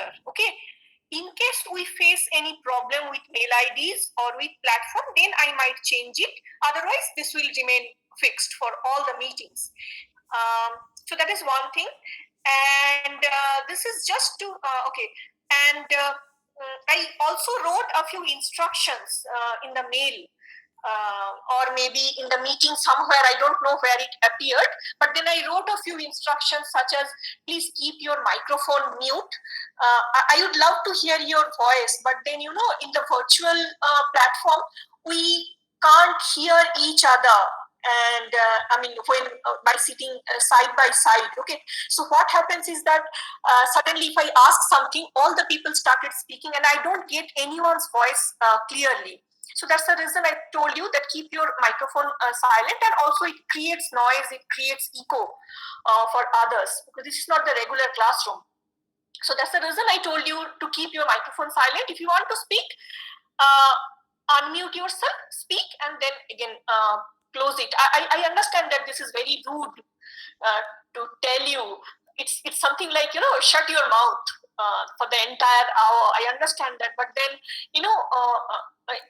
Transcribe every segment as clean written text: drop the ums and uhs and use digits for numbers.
here. Okay. In case we face any problem with mail IDs or with platform, then I might change it. Otherwise, this will remain fixed for all the meetings. So that is one thing. And this is just to, okay. And I also wrote a few instructions in the mail. Or maybe in the meeting somewhere, I don't know where it appeared, but then I wrote a few instructions such as, please keep your microphone mute. I would love to hear your voice, but then, in the virtual platform, we can't hear each other. And when by sitting side by side, okay. So what happens is that suddenly if I ask something, all the people started speaking and I don't get anyone's voice clearly. So that's the reason I told you that keep your microphone silent, and also it creates noise, it creates echo for others, because this is not the regular classroom. So that's the reason I told you to keep your microphone silent. If you want to speak, unmute yourself, speak, and then again close it. I understand that this is very rude to tell you. It's something like, shut your mouth for the entire hour. I understand that, but then,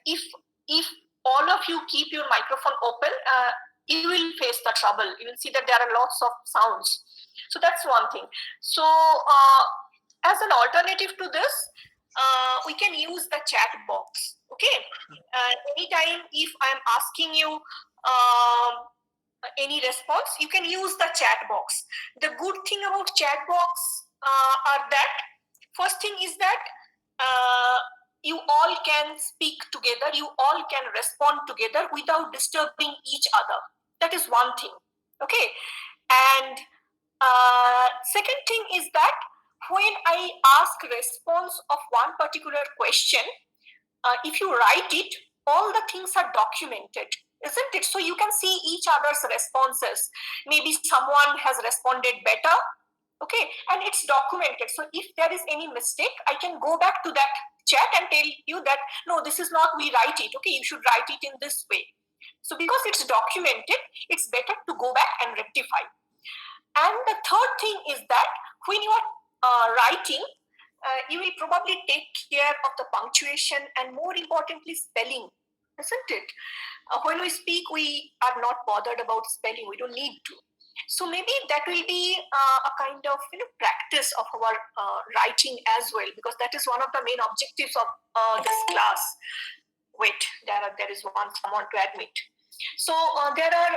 if all of you keep your microphone open, you will face the trouble. You will see that there are lots of sounds. So that's one thing. So as an alternative to this, we can use the chat box. Okay. Anytime if I'm asking you any response, you can use the chat box. The good thing about chat box are that, first thing is that you all can speak together, you all can respond together without disturbing each other. That is one thing. Okay. And second thing is that when I ask response of one particular question, if you write it, all the things are documented, isn't it? So you can see each other's responses. Maybe someone has responded better, okay, and it's documented. So if there is any mistake, I can go back to that chat and tell you that, no, this is not, we write it, okay, you should write it in this way. So because it's documented, it's better to go back and rectify. And the third thing is that when you are writing, you will probably take care of the punctuation and, more importantly, spelling, isn't it? When we speak, we are not bothered about spelling. We don't need to. So maybe that will be a kind of practice of our writing as well, because that is one of the main objectives of this class. Wait, there is someone to admit. So there are.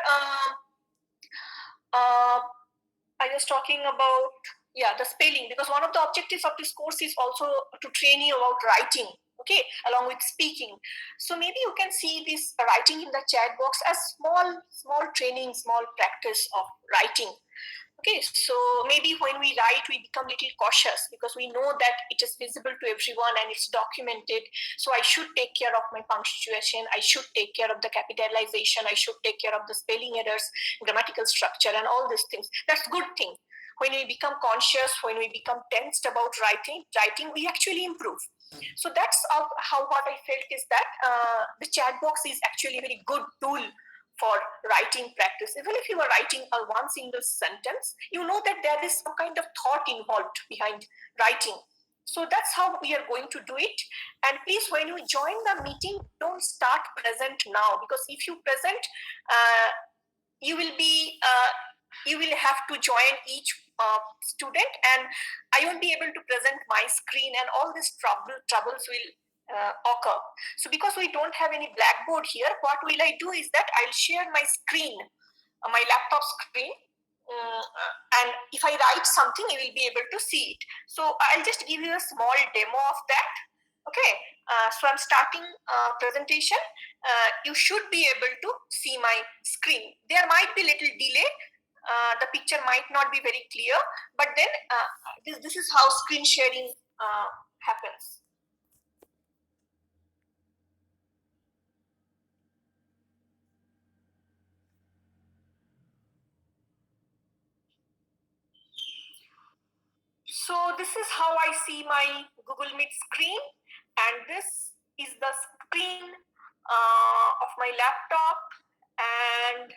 I was talking about the spelling, because one of the objectives of this course is also to train you about writing, okay, along with speaking. So maybe you can see this writing in the chat box as small training, small practice of writing. Okay, so maybe when we write, we become a little cautious because we know that it is visible to everyone and it's documented. So I should take care of my punctuation. I should take care of the capitalization. I should take care of the spelling errors, grammatical structure, and all these things. That's a good thing. When we become conscious, when we become tensed about writing, we actually improve. So that's how what I felt is that the chat box is actually a very good tool for writing practice. Even if you are writing one single sentence, you know that there is some kind of thought involved behind writing. So that's how we are going to do it. And please, when you join the meeting, don't start present now, because if you present, you will have to join each student, and I won't be able to present my screen, and all these troubles will occur. So because we don't have any blackboard here, what will I do is that I'll share my screen, my laptop screen, and if I write something, you will be able to see it. So I'll just give you a small demo of that. Okay, so I'm starting presentation. You should be able to see my screen. There might be little delay. The picture might not be very clear, but then this is how screen sharing happens. So this is how I see my Google Meet screen, and this is the screen of my laptop, and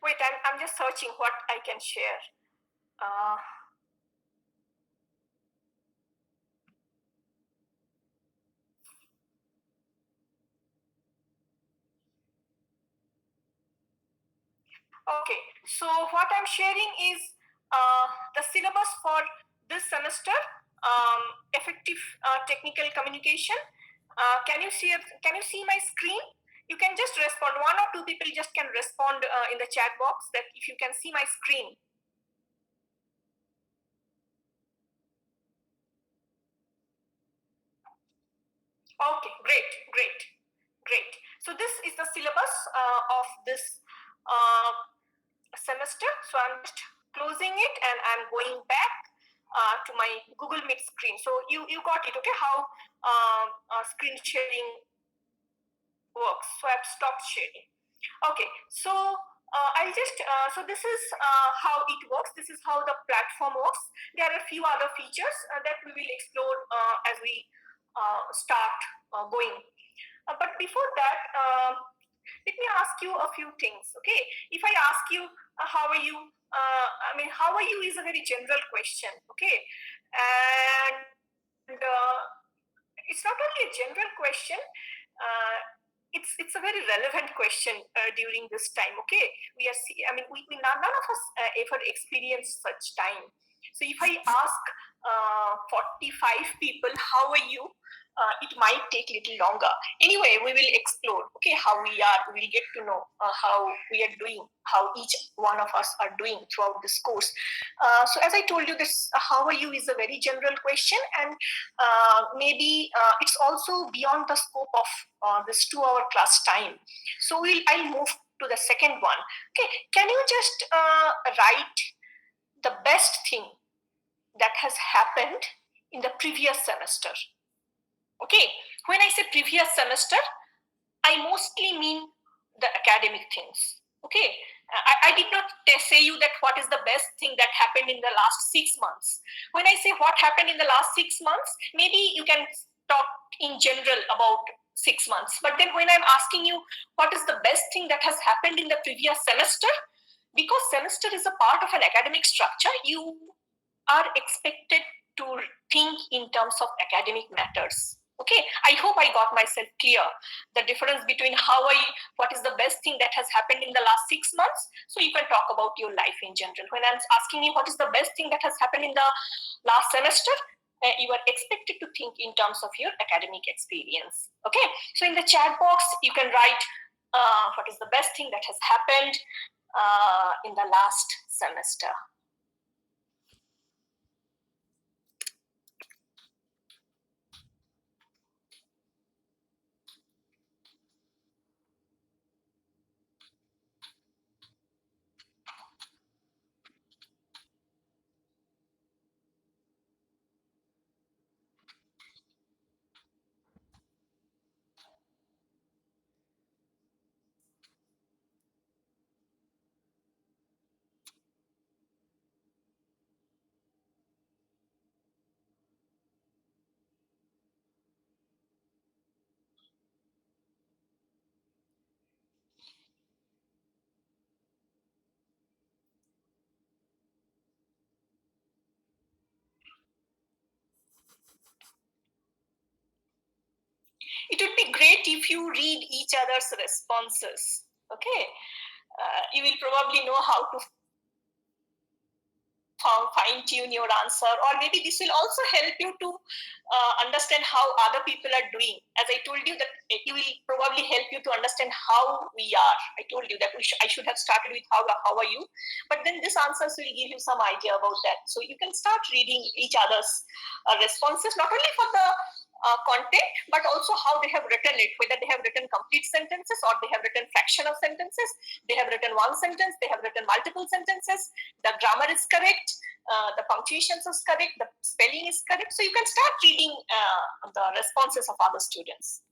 Wait, I'm just searching what I can share. Okay, so what I'm sharing is the syllabus for this semester, effective technical communication. Can you see my screen? You can just respond. One or two people just can respond in the chat box that if you can see my screen. Okay, great. So this is the syllabus of this semester. So I'm just closing it and I'm going back to my Google Meet screen. So you got it, okay? How screen sharing works. So I've stopped sharing. Okay, so I'll just, so this is how it works. This is how the platform works. There are a few other features that we will explore as we start going. But before that, let me ask you a few things, okay? If I ask you, how are you? How are you is a very general question, okay? And it's not only a general question, it's a very relevant question during this time, okay? None of us ever experienced such time. So if I ask 45 people, how are you? It might take a little longer. Anyway, we will explore, okay, how we are. We will get to know how we are doing, how each one of us are doing throughout this course. So as I told you, this how are you is a very general question, and maybe it's also beyond the scope of this 2-hour class time. So I'll move to the second one. Okay, can you just write the best thing that has happened in the previous semester? Okay, when I say previous semester, I mostly mean the academic things. Okay, I did not say you that what is the best thing that happened in the last 6 months. When I say what happened in the last 6 months, maybe you can talk in general about 6 months. But then when I'm asking you what is the best thing that has happened in the previous semester, because semester is a part of an academic structure, you are expected to think in terms of academic matters. Okay, I hope I got myself clear. The difference between what is the best thing that has happened in the last 6 months. So you can talk about your life in general. When I'm asking you what is the best thing that has happened in the last semester, you are expected to think in terms of your academic experience. Okay, so in the chat box, you can write what is the best thing that has happened in the last semester. It would be great if you read each other's responses. Okay, you will probably know how to fine-tune your answer, or maybe this will also help you to understand how other people are doing. As I told you that it will probably help you to understand how we are. I told you that I should have started with how are you, but then this answers will give you some idea about that. So you can start reading each other's responses, not only for the content, but also how they have written it, whether they have written complete sentences or they have written fraction of sentences, they have written one sentence, they have written multiple sentences, the grammar is correct, the punctuation is correct, the spelling is correct. So you can start reading the responses of other students.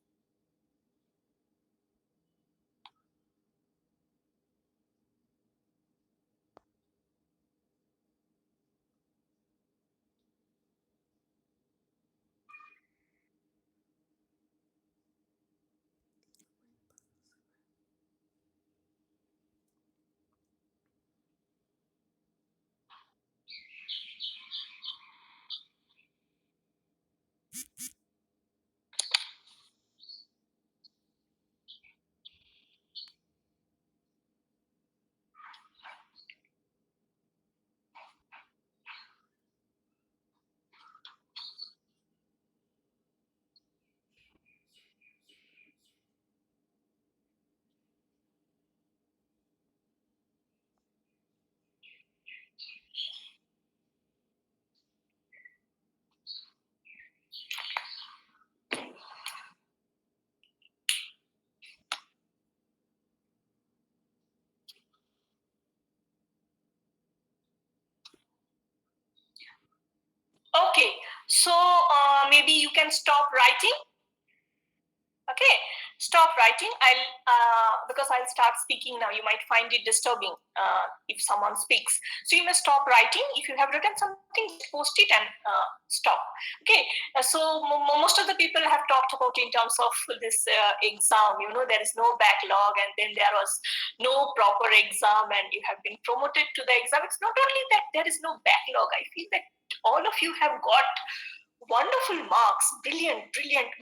can stop writing. Okay, stop writing. Because I'll start speaking now. You might find it disturbing if someone speaks. So you may stop writing. If you have written something, post it and stop. Okay, so most of the people have talked about in terms of this exam. There is no backlog, and then there was no proper exam, and you have been promoted to the exam. It's not only that there is no backlog. I feel that all of you have got wonderful marks, brilliant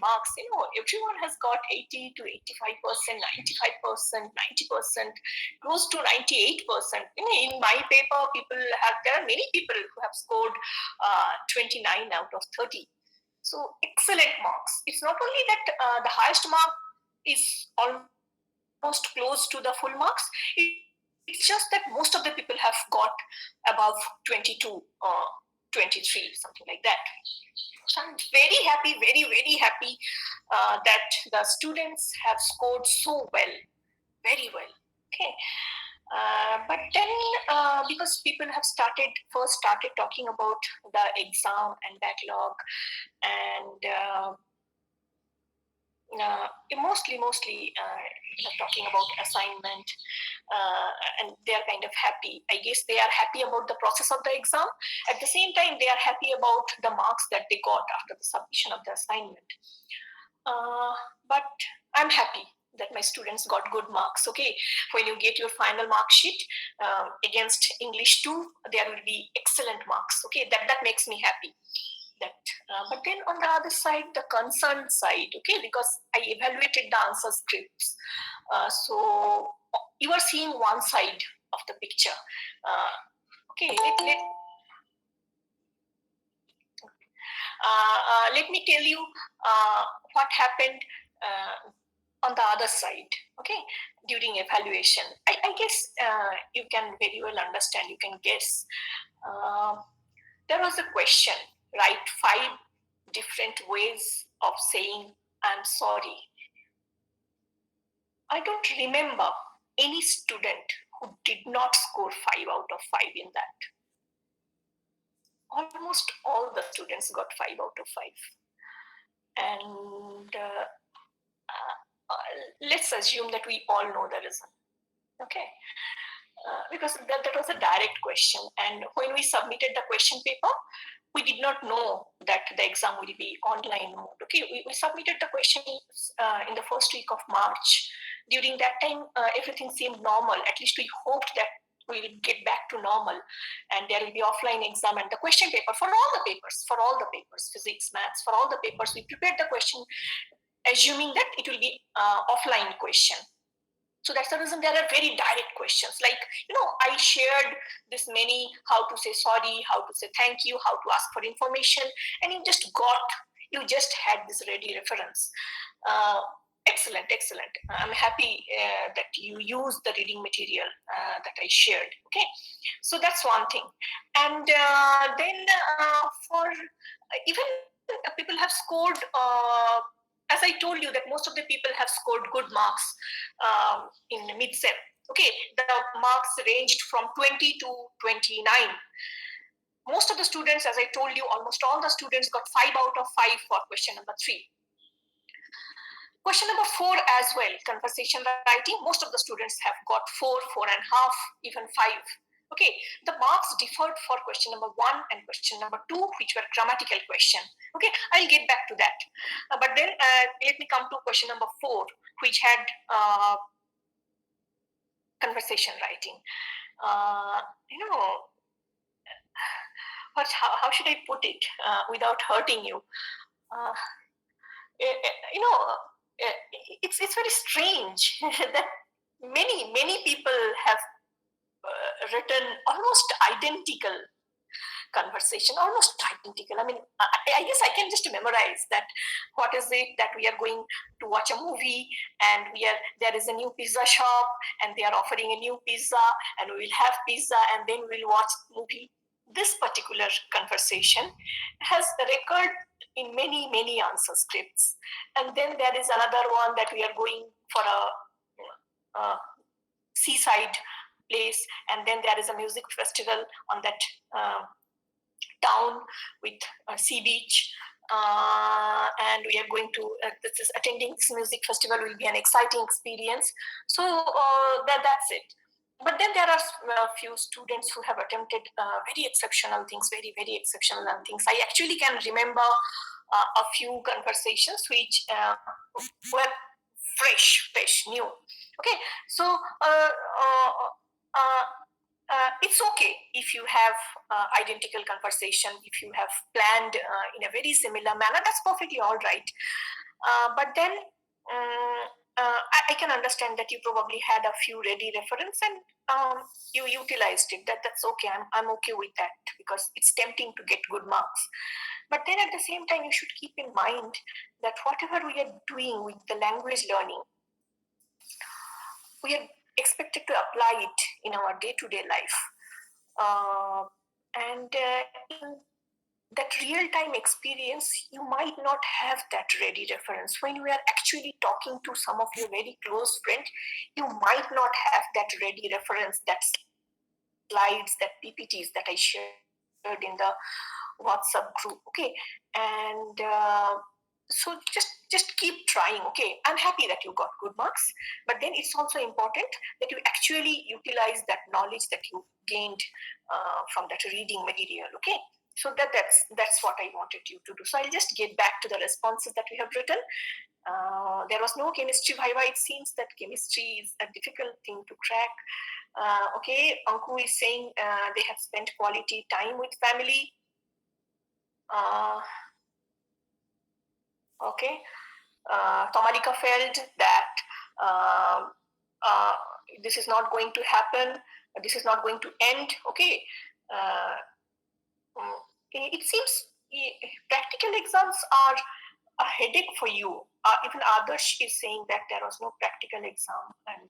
marks. Everyone has got 80 to 85%, 95%, 90%, close to 98%. In my paper, there are many people who have scored 29 out of 30. So excellent marks. It's not only that the highest mark is almost close to the full marks. It's just that most of the people have got above 22 or 23, something like that. So I'm very happy, very happy that the students have scored so well, very well. Okay. But then, because people have first started talking about the exam and backlog, and mostly talking about assignment, and they are kind of happy. I guess they are happy about the process of the exam. At the same time, they are happy about the marks that they got after the submission of the assignment. But I'm happy that my students got good marks. Okay, when you get your final mark sheet against English 2, there will be excellent marks. Okay, that makes me happy. But then on the other side, the concerned side, okay, because I evaluated the answer scripts. So you are seeing one side of the picture. Okay, let me tell you what happened on the other side, okay, during evaluation. I guess you can very well understand, you can guess. There was a question, write 5 different ways of saying I'm sorry. I don't remember any student who did not score 5 out of 5 in that. Almost all the students got 5 out of 5. And let's assume that we all know the reason. Okay. Because that was a direct question. And when we submitted the question paper, we did not know that the exam will be online mode. Okay, we submitted the questions in the first week of March. During that time, everything seemed normal. At least we hoped that we will get back to normal, and there will be offline exam and the question paper for all the papers, physics, maths, for all the papers. We prepared the question assuming that it will be offline question. So that's the reason there are very direct questions. Like, I shared this many, how to say sorry, how to say thank you, how to ask for information, and you just had this ready reference. Excellent. I'm happy that you used the reading material that I shared. Okay, so that's one thing. And then for even people have scored, as I told you, that most of the people have scored good marks in mid-sem. Okay, the marks ranged from 20 to 29. Most of the students, as I told you, almost all the students got 5 out of 5 for question number 3. Question number 4 as well, conversation writing. Most of the students have got 4, 4.5, even 5. Okay, the marks differed for question number 1 and question number 2, which were grammatical question. Okay, I'll get back to that. But then let me come to question number 4, which had conversation writing. How should I put it without hurting you? It's very strange that many people have written almost identical conversation, almost identical. I mean, I guess I can just memorize that. What is it that we are going to watch a movie, and there is a new pizza shop, and they are offering a new pizza, and we will have pizza, and then we'll watch the movie. This particular conversation has recurred in many answer scripts. And then there is another one that we are going for a seaside place, and then there is a music festival on that town with a sea beach. And we are going to attending this music festival will be an exciting experience. So that's it. But then there are a few students who have attempted very exceptional things, very exceptional things. I actually can remember a few conversations which were fresh, new. Okay, so it's okay if you have identical conversation, if you have planned in a very similar manner, that's perfectly all right. But then I can understand that you probably had a few ready reference and you utilized it. That's okay. I'm okay with that because it's tempting to get good marks. But then at the same time, you should keep in mind that whatever we are doing with the language learning, we are expected to apply it in our day-to-day life. And in that real-time experience, you might not have that ready reference. When you are actually talking to some of your very close friends, you might not have that ready reference, that slides, that PPTs that I shared in the WhatsApp group. Okay, and so just keep trying. Okay, I'm happy that you got good marks, but then it's also important that you actually utilize that knowledge that you gained from that reading material. Okay, so that's what I wanted you to do. So I'll just get back to the responses that we have written. There was no chemistry viva. It seems that chemistry is a difficult thing to crack. Okay, Anku is saying they have spent quality time with family. Okay, Tomalika felt that this is not going to happen, this is not going to end. Okay, it seems practical exams are a headache for you. Even Adarsh is saying that there was no practical exam and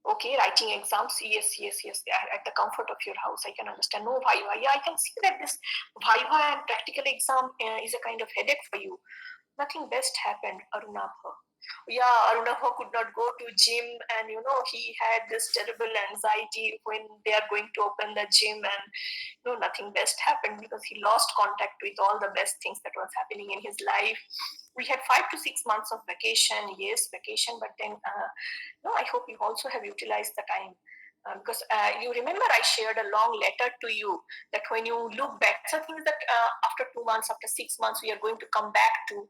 okay, writing exams, yes, at the comfort of your house. I can understand. No viva. Yeah, I can see that this viva and practical exam is a kind of headache for you. Nothing best happened, Arunabha. Yeah, Arunabha could not go to gym, and he had this terrible anxiety when they are going to open the gym, and nothing best happened because he lost contact with all the best things that was happening in his life. We had 5 to 6 months of vacation, yes, vacation, but then I hope you also have utilized the time. Because you remember I shared a long letter to you that when you look back, so things that after 2 months, after 6 months, we are going to come back to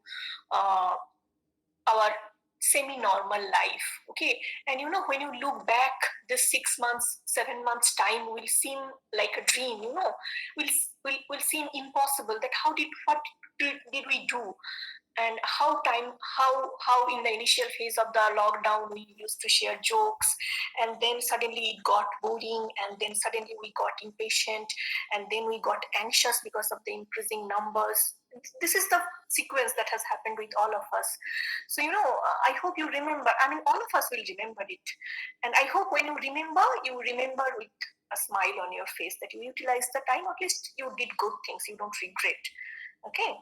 our semi-normal life. Okay, and when you look back, this 6 months, 7 months time will seem like a dream. Will seem impossible. That what did we do? And how in the initial phase of the lockdown we used to share jokes, and then suddenly it got boring, and then suddenly we got impatient, and then we got anxious because of the increasing numbers. This is the sequence that has happened with all of us. So I hope you remember. I mean, all of us will remember it, and I hope when you remember with a smile on your face, that you utilized the time. At least you did good things, you don't regret. Okay.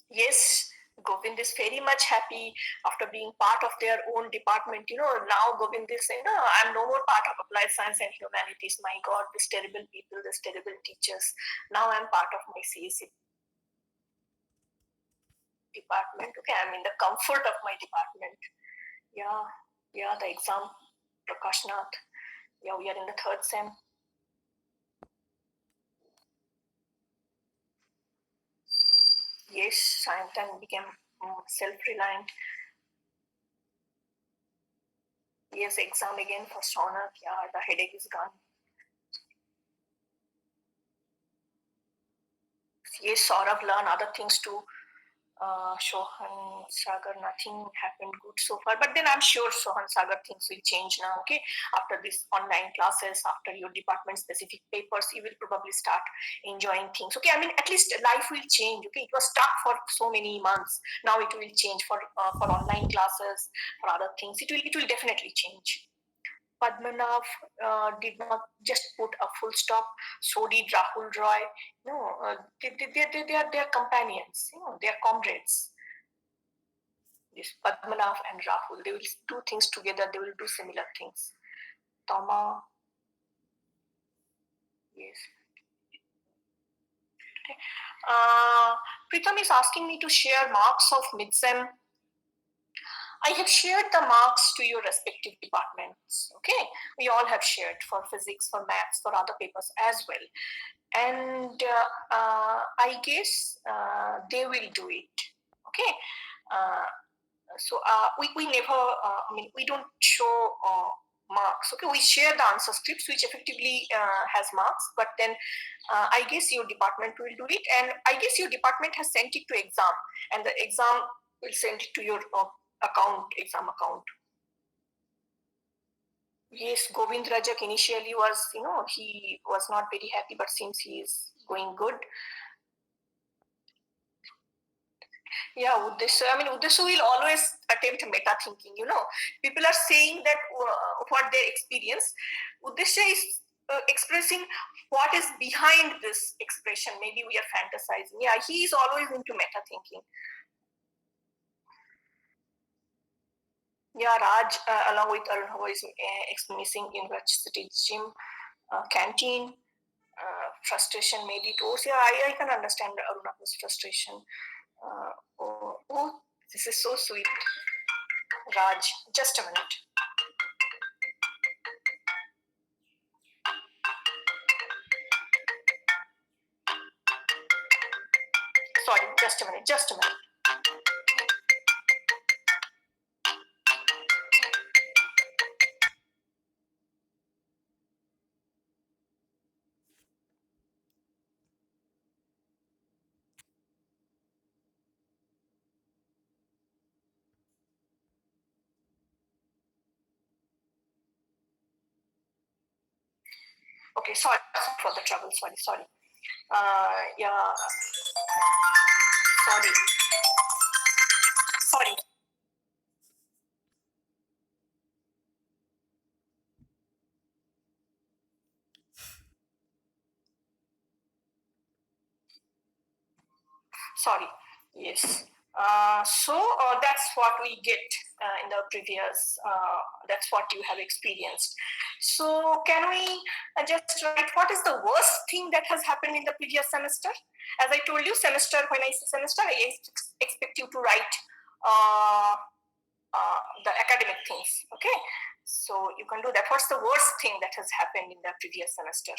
Yes, Govind is very much happy after being part of their own department. Now Govind is saying, no, I'm no more part of applied science and humanities. My God, these terrible people, these terrible teachers. Now I'm part of my CSC department. Okay, I'm in the comfort of my department. Yeah, the exam, Prakashnath. Yeah, we are in the third sem. Yes, Sayantan became self-reliant. Yes, exam again for Sonak. Yeah, the headache is gone. Yes, Saurav learn other things too. Sohan Sagar, nothing happened good so far. But then I'm sure Sohan Sagar things will change now. Okay, after this online classes, after your department specific papers, you will probably start enjoying things. Okay, I mean at least life will change. Okay, it was stuck for so many months. Now it will change for online classes, for other things. It will definitely change. Padmanav did not just put a full stop. So did Rahul Roy. No, they are companions. They are comrades. This Padmanav and Rahul, they will do things together. They will do similar things. Tama. Yes. Okay. Pritam is asking me to share marks of midsem. I have shared the marks to your respective departments. Okay, we all have shared for physics, for maths, for other papers as well, and I guess they will do it. Okay, we never. I mean, we don't show marks. Okay, we share the answer scripts, which effectively has marks, but then I guess your department will do it, and I guess your department has sent it to exam, and the exam will send it to your exam account. Yes, Govind Rajak initially was, he was not very happy, but seems he is going good. Yeah, Uddeshu will always attempt meta thinking. People are saying that what they experience. Uddesha is expressing what is behind this expression. Maybe we are fantasizing. Yeah, he is always into meta thinking. Yeah, Raj, along with Arun, who is missing university gym, canteen, frustration maybe towards. Yeah, I can understand Aruna's frustration. Oh, this is so sweet. Raj, just a minute. Sorry, just a minute, just a minute. Okay, sorry for the trouble. Sorry. Yeah, sorry. Sorry. Yes. So that's what we get in the previous. That's what you have experienced. So can we just write what is the worst thing that has happened in the previous semester? As I told you, semester. When I say semester, I expect you to write the academic things. Okay. So you can do that. What's the worst thing that has happened in the previous semester?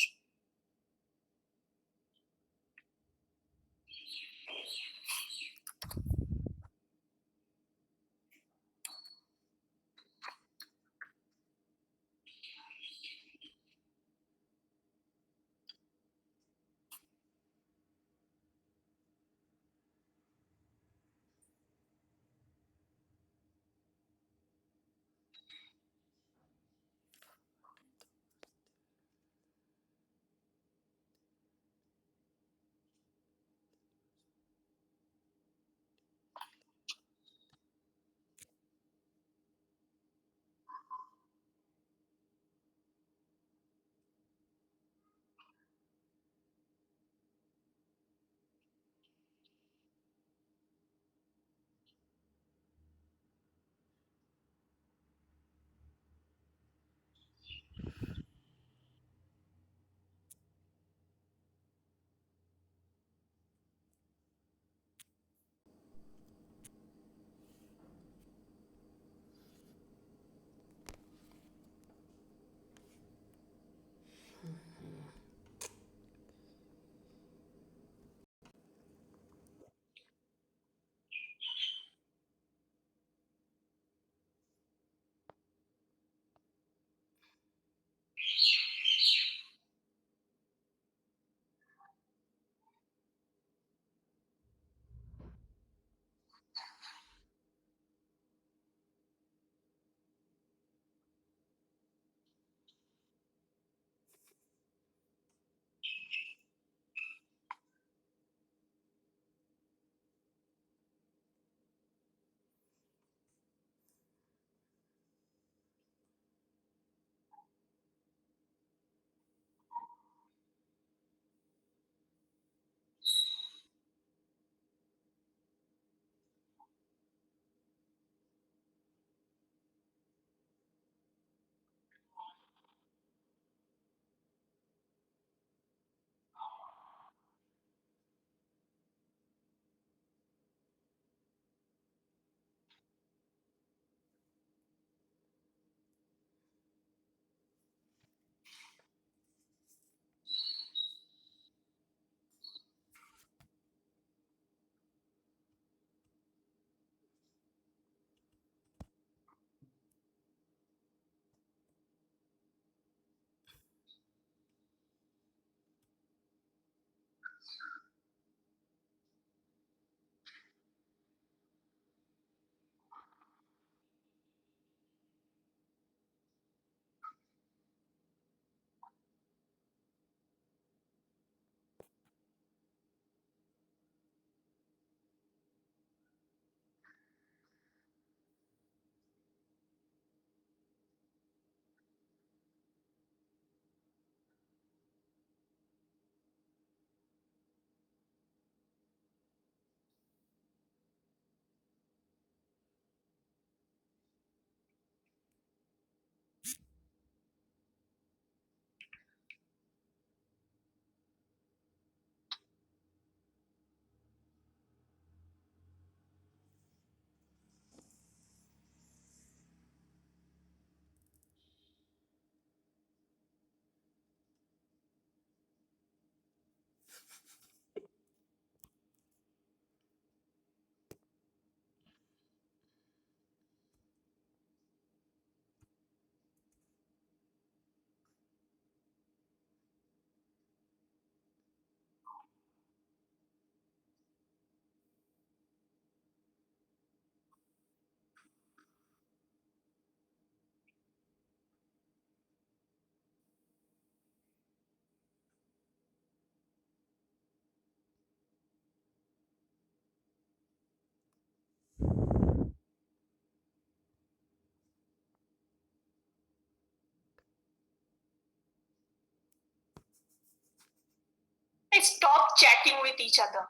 stop chatting with each other.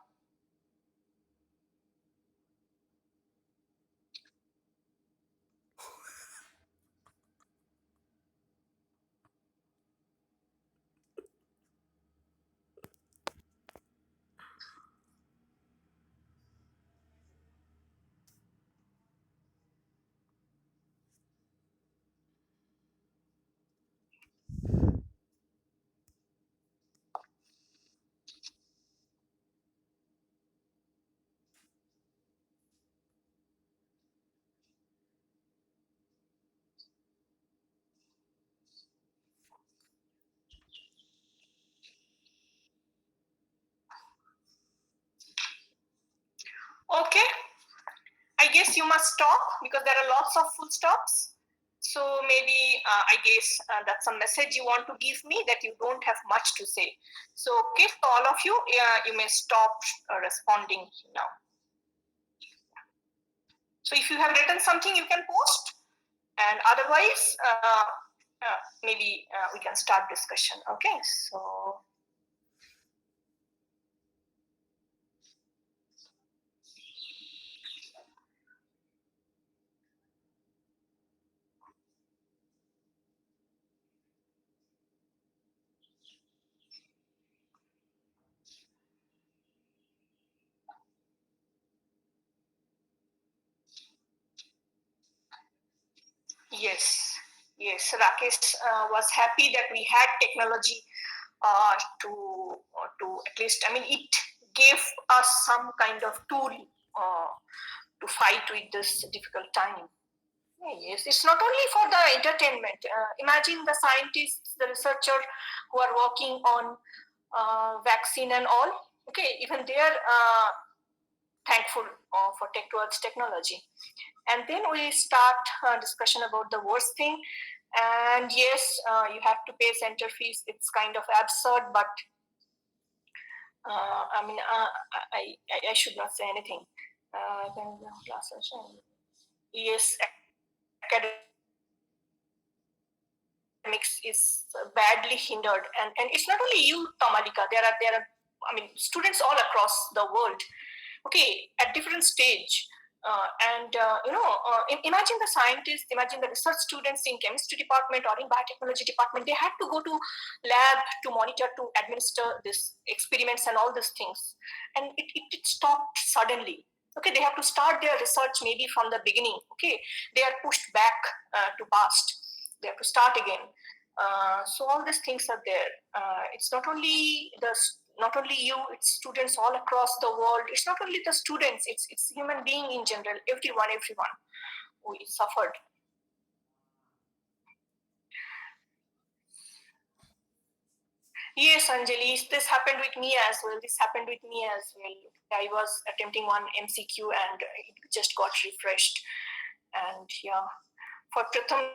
Okay, I guess you must stop because there are lots of full stops. So maybe I guess that's a message you want to give me that you don't have much to say. So okay, so all of you, you may stop responding now. So if you have written something, you can post, and otherwise, maybe we can start discussion. Okay, so. Yes, yes. Rakesh was happy that we had technology to at least. I mean, it gave us some kind of tool to fight with this difficult time. Yes, it's not only for the entertainment. Imagine the scientists, the researcher who are working on vaccine and all. Okay, even they are thankful for tech towards technology. And then we start discussion about the worst thing. And yes, you have to pay center fees. It's kind of absurd, but I mean, I should not say anything. Yes, academics is badly hindered, and it's not only you, Tamalika. There are, I mean, students all across the world. Okay, at different stage. Imagine the scientists, imagine the research students in chemistry department or in biotechnology department. They had to go to lab to monitor, to administer this experiments and all these things, and it stopped suddenly. Okay, they have to start their research maybe from the beginning. Okay, they are pushed back to past. They have to start again. So all these things are there. It's not only you, it's students all across the world. It's not only the students, it's human being in general, everyone who is suffered. Yes, Anjali, this happened with me as well. This happened with me as well. I was attempting one MCQ and it just got refreshed. And yeah, for Pratham.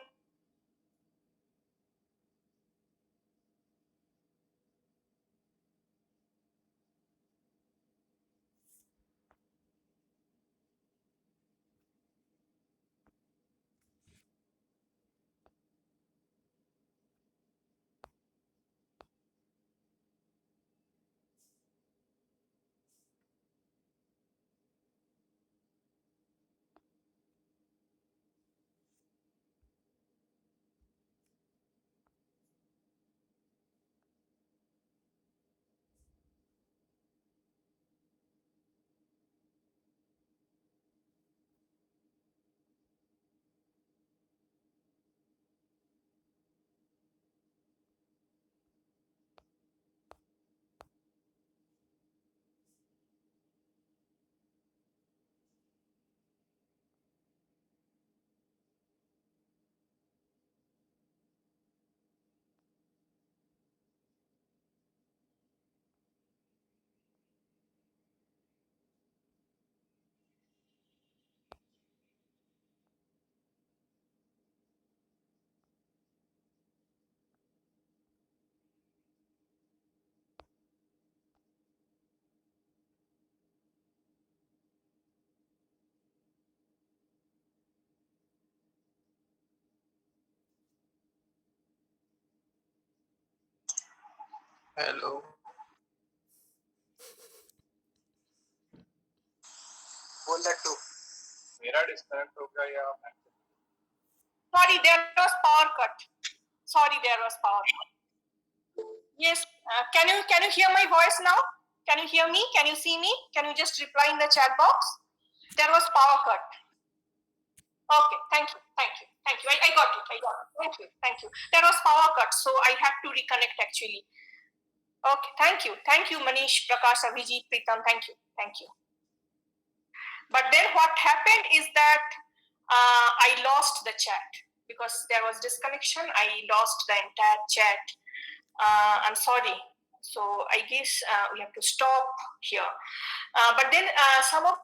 Hello. बोल that too. मेरा disconnect हो गया या Sorry, there was power cut. Sorry, there was power cut. Yes, can you hear my voice now? Can you hear me? Can you see me? Can you just reply in the chat box? There was power cut. Okay, thank you. I got it. Thank you. There was power cut, so I had to reconnect actually. Okay, thank you, Manish, Prakash, Abhijit, Pritam. Thank you. But then what happened is that I lost the chat because there was disconnection. I lost the entire chat. I'm sorry. So I guess we have to stop here. But then some of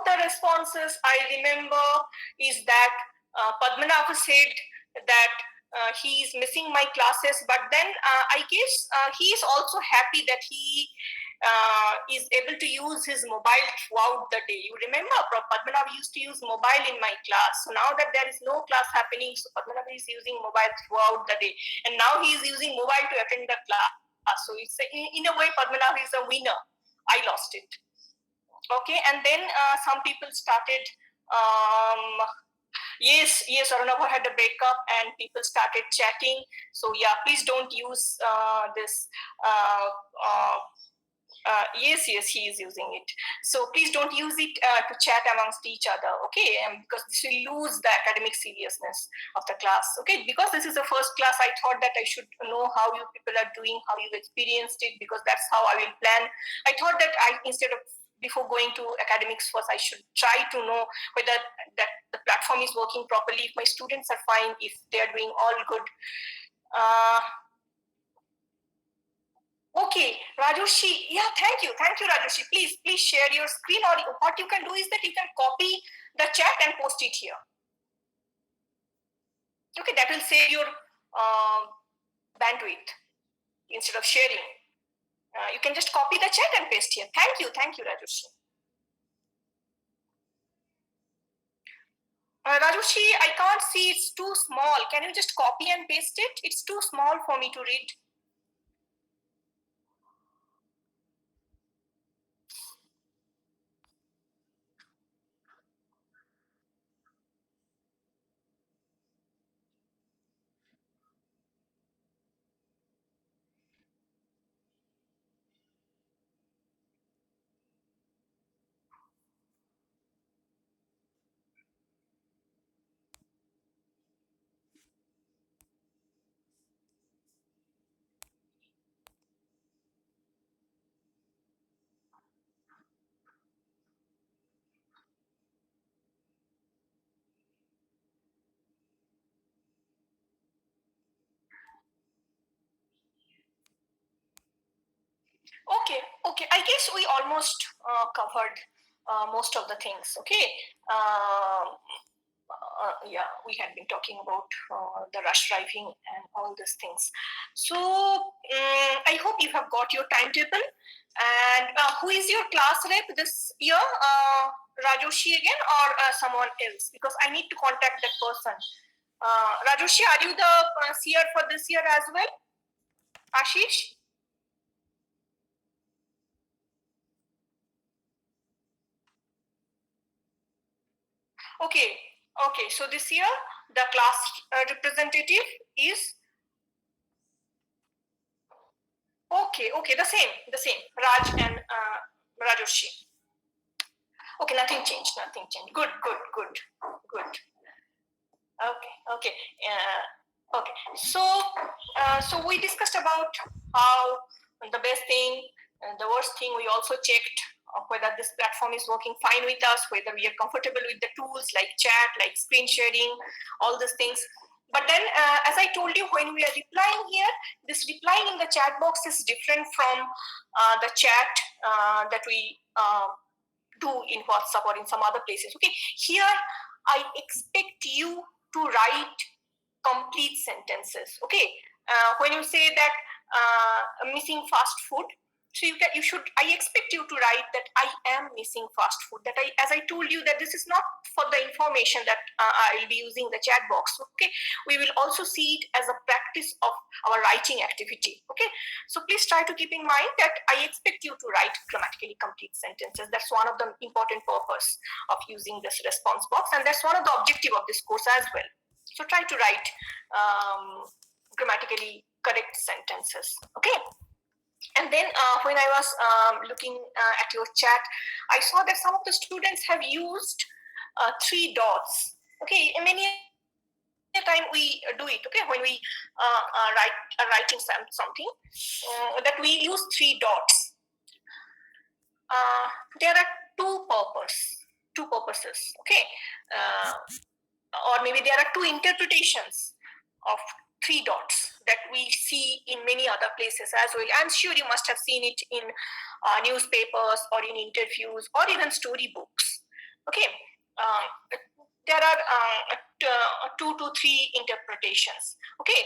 the responses I remember is that Padmanabh said that he is missing my classes, but then I guess he is also happy that he is able to use his mobile throughout the day. You remember Padmanabh used to use mobile in my class. So now that there is no class happening, so Padmanabh is using mobile throughout the day, and now he is using mobile to attend the class. So it's in a way Padmanabh is a winner. I lost it. Okay, and then some people started yes, Arunabha had a breakup and people started chatting. So yeah, please don't use this yes, he is using it. So please don't use it to chat amongst each other, okay? Because this will lose the academic seriousness of the class, okay? Because this is the first class, I thought that I should know how you people are doing, how you experienced it, because that's how I will plan. I thought that instead of before going to academics first, I should try to know whether that the platform is working properly, if my students are fine, if they are doing all good. Okay, Rajoshi. Yeah, thank you, Rajoshi. Please share your screen, or what you can do is that you can copy the chat and post it here. Okay, that will save your bandwidth instead of sharing. You can just copy the chat and paste here. Thank you, Rajoshi. Rajoshi, I can't see, it's too small. Can you just copy and paste it? It's too small for me to read. Okay. I guess we almost covered most of the things. Okay. Yeah, we had been talking about the rush driving and all these things. So I hope you have got your timetable. And who is your class rep this year? Rajoshi again, or someone else? Because I need to contact that person. Rajoshi, are you the CR for this year as well? Ashish? Okay. So this year the class representative is okay. The same. Raj and Rajoshi. Okay, nothing changed. Good. Okay. Okay. So we discussed about how the best thing and the worst thing. We also checked whether this platform is working fine with us, whether we are comfortable with the tools like chat, like screen sharing, all these things. But then, as I told you, when we are replying here, this replying in the chat box is different from the chat that we do in WhatsApp or in some other places. Okay, here I expect you to write complete sentences. Okay, when you say that missing fast food, So I expect you to write that I am missing fast food. As I told you, that this is not for the information that I will be using the chat box. Okay, we will also see it as a practice of our writing activity. Okay, so please try to keep in mind that I expect you to write grammatically complete sentences. That's one of the important purpose of using this response box, and that's one of the objective of this course as well. So try to write grammatically correct sentences. Okay. And then when I was looking at your chat, I saw that some of the students have used 3 dots. Okay, many a time we do it. Okay, when we writing something, that we use 3 dots. There are two purposes. Okay, or maybe there are 2 interpretations of 3 dots that we see in many other places as well. I'm sure you must have seen it in newspapers or in interviews or even storybooks. Okay, there are 2 to 3 interpretations. Okay,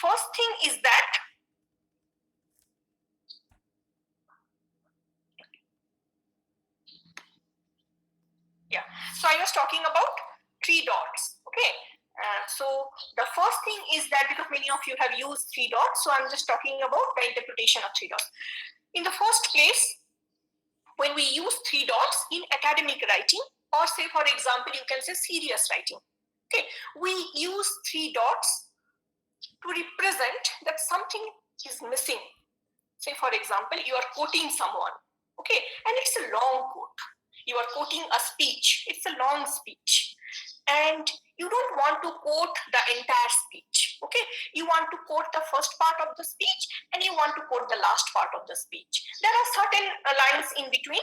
first thing is that so I was talking about 3 dots. Okay, so the first thing is that, because many of you have used 3 dots, so I'm just talking about the interpretation of 3 dots. In the first place, when we use 3 dots in academic writing, or say for example, you can say serious writing, okay, we use 3 dots to represent that something is missing. Say for example, you are quoting someone, okay, and it's a long quote. You are quoting a speech, it's a long speech, and you don't want to quote the entire speech. Okay, you want to quote the first part of the speech and you want to quote the last part of the speech. There are certain lines in between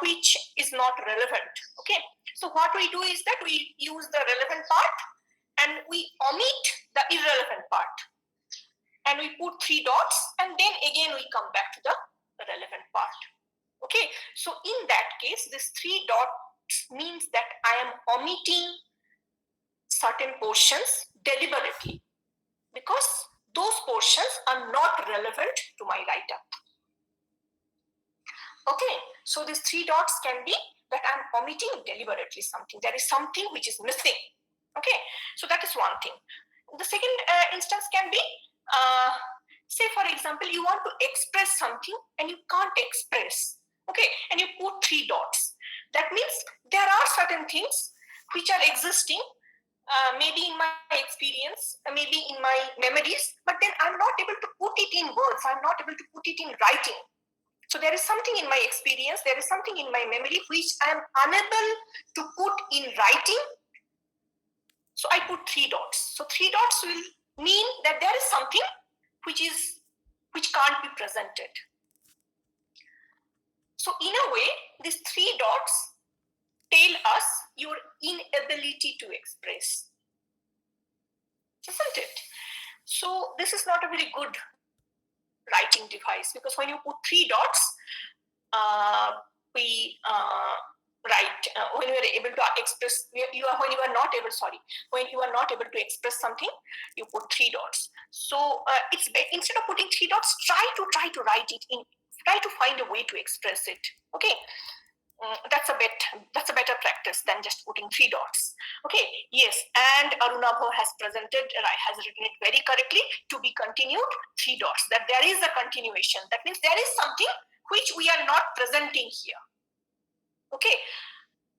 which is not relevant. Okay, so what we do is that we use the relevant part and we omit the irrelevant part, and we put 3 dots, and then again we come back to the relevant part. Okay, so in that case, this 3 dots means that I am omitting certain portions deliberately, because those portions are not relevant to my write-up. Okay, so these 3 dots can be that I'm omitting deliberately something. There is something which is missing. Okay, so that is one thing. The second instance can be, say for example, you want to express something and you can't express. Okay, and you put 3 dots. That means there are certain things which are existing, maybe in my experience, maybe in my memories, but then I'm not able to put it in words. I'm not able to put it in writing. So there is something in my experience, there is something in my memory which I am unable to put in writing. So I put 3 dots. So 3 dots will mean that there is something which can't be presented. So in a way, these 3 dots tell us your inability to express, isn't it? So this is not a very good writing device, because when you put 3 dots, we write when you are able to express. When you are not able to express something, you put 3 dots. So it's instead of putting 3 dots, try to write it in. Try to find a way to express it. Okay. That's a better practice than just putting 3 dots. Okay, yes, and Arunabha has written it very correctly, to be continued, 3 dots, that there is a continuation. That means there is something which we are not presenting here. Okay,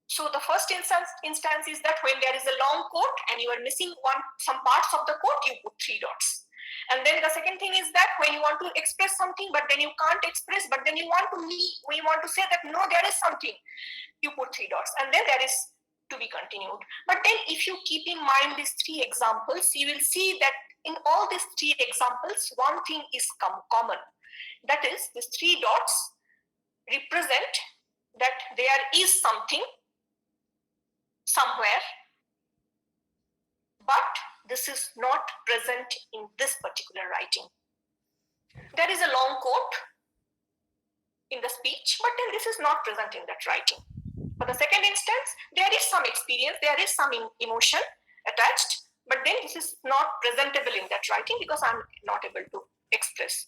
so the first instance is that when there is a long quote and you are missing some parts of the quote, you put 3 dots. And then the second thing is that when you want to express something, but then you can't express, but then you want to say that no, there is something, you put 3 dots, and then there is to be continued. But then if you keep in mind these 3 examples, you will see that in all these 3 examples, one thing is common. That is, these 3 dots represent that there is something somewhere, but this is not present in this particular writing. There is a long quote in the speech, but then this is not present in that writing. For the second instance, there is some experience, there is some emotion attached, but then this is not presentable in that writing because I'm not able to express.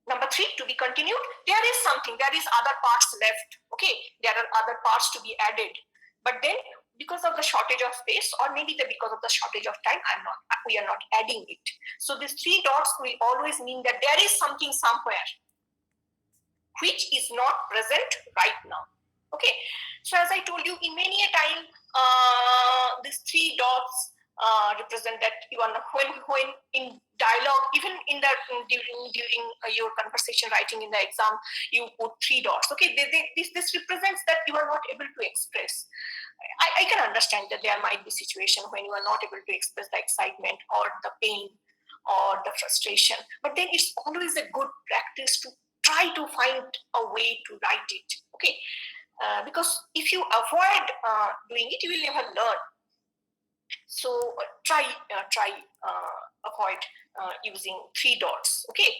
Number 3, to be continued. There is something, there is other parts left. Okay, there are other parts to be added. But then because of the shortage of space, or maybe because of the shortage of time, we are not adding it. So these 3 dots will always mean that there is something somewhere which is not present right now. Okay, so as I told you, in many a time, these 3 dots represent that you are not, when in dialogue, even in the during your conversation writing in the exam, you put 3 dots. Okay, this represents that you are not able to express. I can understand that there might be situation when you are not able to express the excitement or the pain or the frustration, but then it's always a good practice to try to find a way to write it. Okay, because if you avoid doing it, you will never learn. So try avoid using 3 dots. Okay,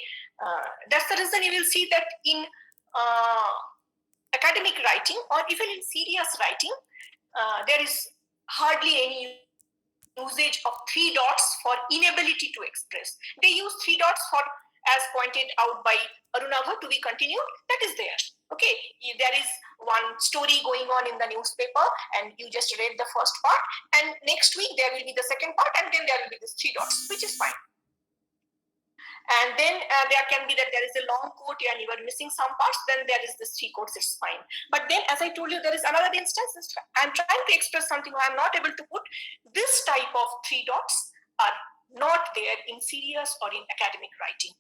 that's the reason you will see that in academic writing or even in serious writing, there is hardly any usage of 3 dots for inability to express. They use 3 dots for, as pointed out by Arunabha, to be continued. That is there. Okay, there is one story going on in the newspaper and you just read the first part, and next week there will be the second part, and then there will be these 3 dots, which is fine. And then there can be that there is a long quote and you are missing some parts, then there is this 3 quotes, it's fine. But then, as I told you, there is another instance. I'm trying to express something I'm not able to put. This type of 3 dots are not there in serious or in academic writing.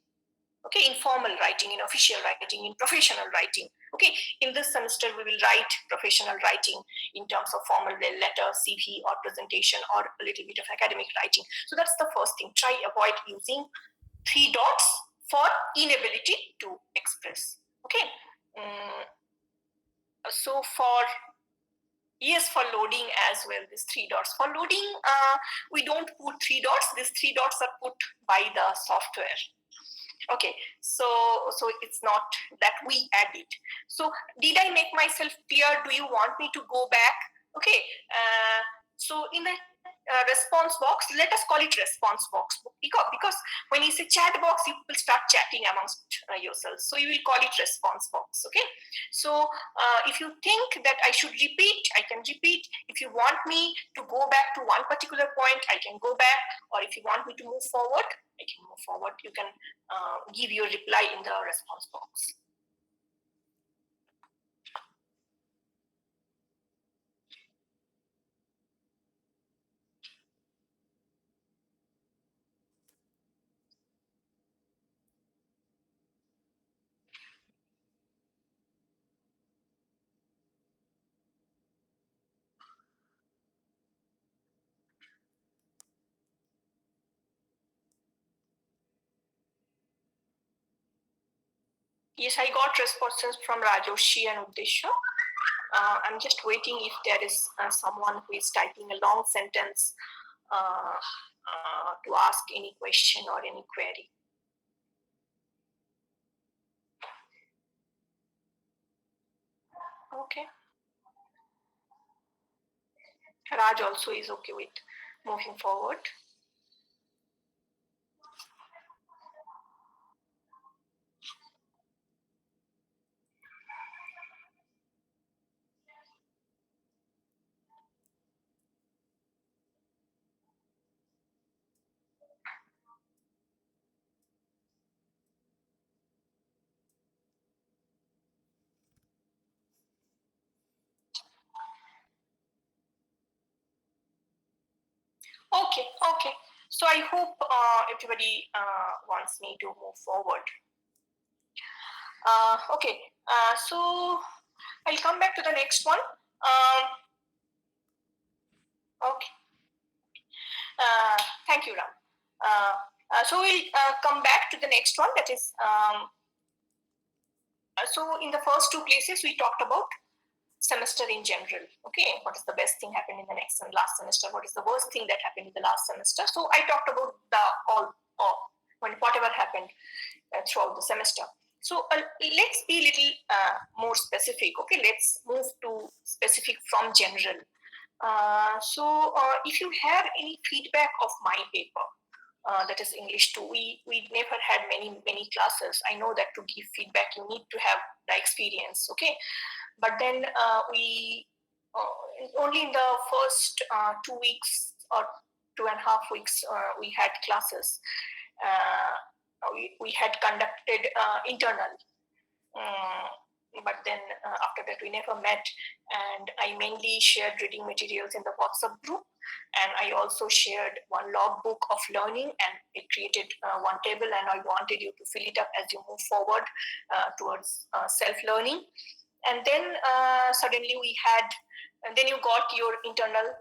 Okay, in formal writing, in official writing, in professional writing. Okay, in this semester we will write professional writing in terms of formal letter, CV or presentation, or a little bit of academic writing. So that's the first thing. Try avoid using 3 dots for inability to express. Okay, so for loading as well, these 3 dots. For loading, we don't put 3 dots. These 3 dots are put by the software. Okay, so it's not that we add it. So did I make myself clear? Do you want me to go back? Okay, so in the response box, let us call it response box, because when you say chat box, you will start chatting amongst yourselves. So you will call it response box. Okay, so if you think that I should repeat, I can repeat. If you want me to go back to one particular point, I can go back. Or if you want me to move forward, I can move forward. You can give your reply in the response box. Yes, I got responses from Rajoshi and Uddesha. I'm just waiting if there is someone who is typing a long sentence to ask any question or any query. Okay. Raj also is okay with moving forward. Okay. So I hope everybody wants me to move forward. Okay. So I'll come back to the next one. Okay. Thank you, Ram. So we'll come back to the next one. That is, so in the first 2 places we talked about semester in general. Okay, what is the best thing happened in the next and last semester? What is the worst thing that happened in the last semester? So I talked about whatever happened throughout the semester. So let's be a little more specific. Okay, let's move to specific from general. So if you have any feedback of my paper, that is English 2. We never had many classes. I know that to give feedback, you need to have the experience, okay? But then we only in the first 2 weeks or 2.5 weeks we had classes. We had conducted internal, but then after that we never met, and I mainly shared reading materials in the WhatsApp group, and I also shared one logbook of learning, and it created one table, and I wanted you to fill it up as you move forward towards self-learning. And then suddenly we had, and then you got your internal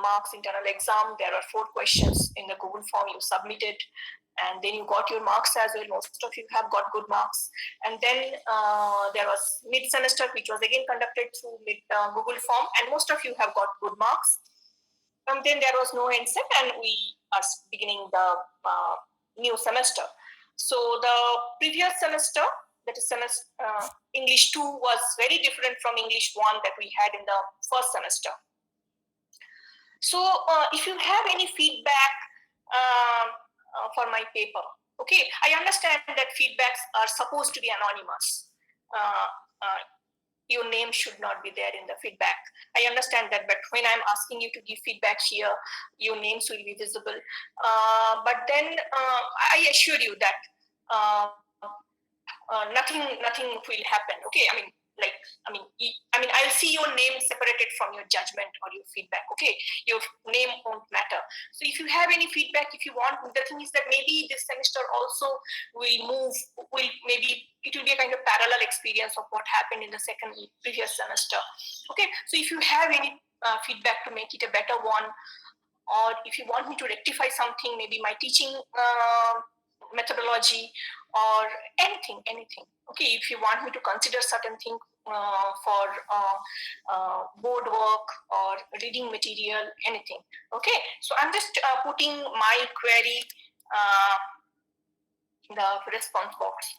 marks, internal exam. There are 4 questions in the Google form you submitted, and then you got your marks as well. Most of you have got good marks. And then there was mid-semester, which was again conducted through Google form, and most of you have got good marks. And then there was no NSET, and we are beginning the new semester. So the previous semester, that is semester English 2, was very different from English 1 that we had in the first semester. So if you have any feedback for my paper, okay, I understand that feedbacks are supposed to be anonymous. Your name should not be there in the feedback. I understand that, but when I'm asking you to give feedback here, your names will be visible. But then I assure you that nothing will happen. Okay, I'll see your name separated from your judgment or your feedback. Okay, your name won't matter. So if you have any feedback, if you want, the thing is that maybe this semester also maybe it will be a kind of parallel experience of what happened in the previous semester. Okay, so if you have any feedback to make it a better one, or if you want me to rectify something, maybe my teaching methodology or anything. Okay, if you want me to consider certain thing for board work or reading material, anything. Okay, so I'm just putting my query in the response box.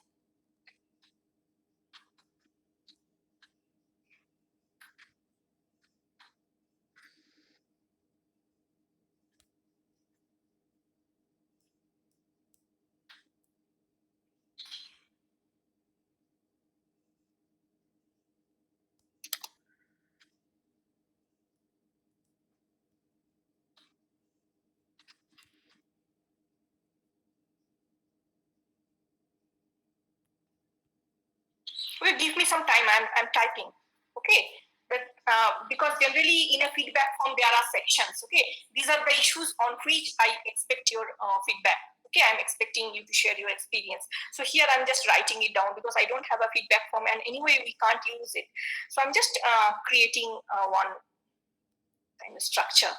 Well, give me some time. I'm typing. Okay, but because generally in a feedback form there are sections. Okay, these are the issues on which I expect your feedback. Okay, I'm expecting you to share your experience. So here I'm just writing it down because I don't have a feedback form, and anyway we can't use it. So I'm just creating one kind of structure.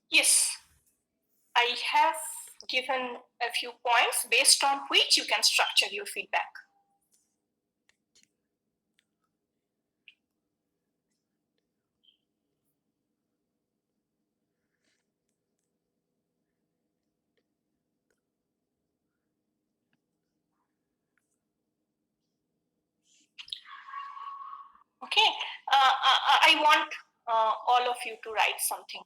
Yes, I have given a few points based on which you can structure your feedback. Okay, I want all of you to write something.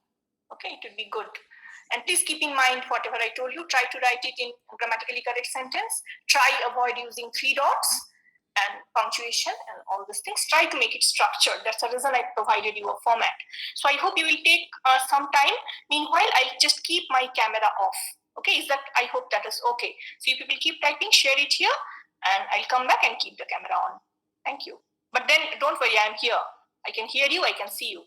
Okay, it would be good. And please keep in mind whatever I told you. Try to write it in grammatically correct sentence. Try avoid using three dots and punctuation and all these things. Try to make it structured. That's the reason I provided you a format. So I hope you will take some time. Meanwhile, I'll just keep my camera off. Okay, is that? I hope that is okay. So you people keep typing, share it here, and I'll come back and keep the camera on. Thank you. But then don't worry, I'm here. I can hear you, I can see you.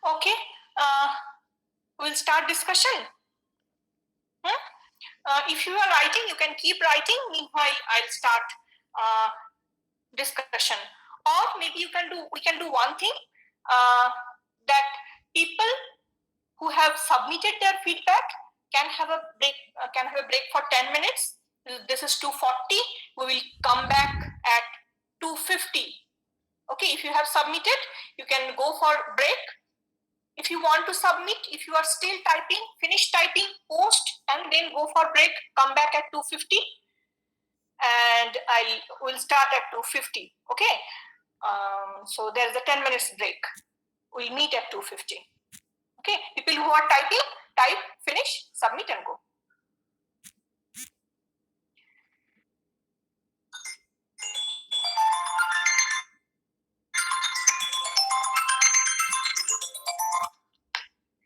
Okay, we'll start discussion. If you are writing, you can keep writing. Meanwhile, I'll start discussion. Or maybe we can do one thing, that people who have submitted their feedback can have a break for 10 minutes. This is 2:40. We will come back at 2:50. Okay, if you have submitted, you can go for break. If you want to submit, if you are still typing, finish typing, post, and then go for break, come back at 2:50, and I will start at 2:50. Okay, so there's a 10 minutes break. We'll meet at 2:50. Okay, people who are typing, type, finish, submit, and go.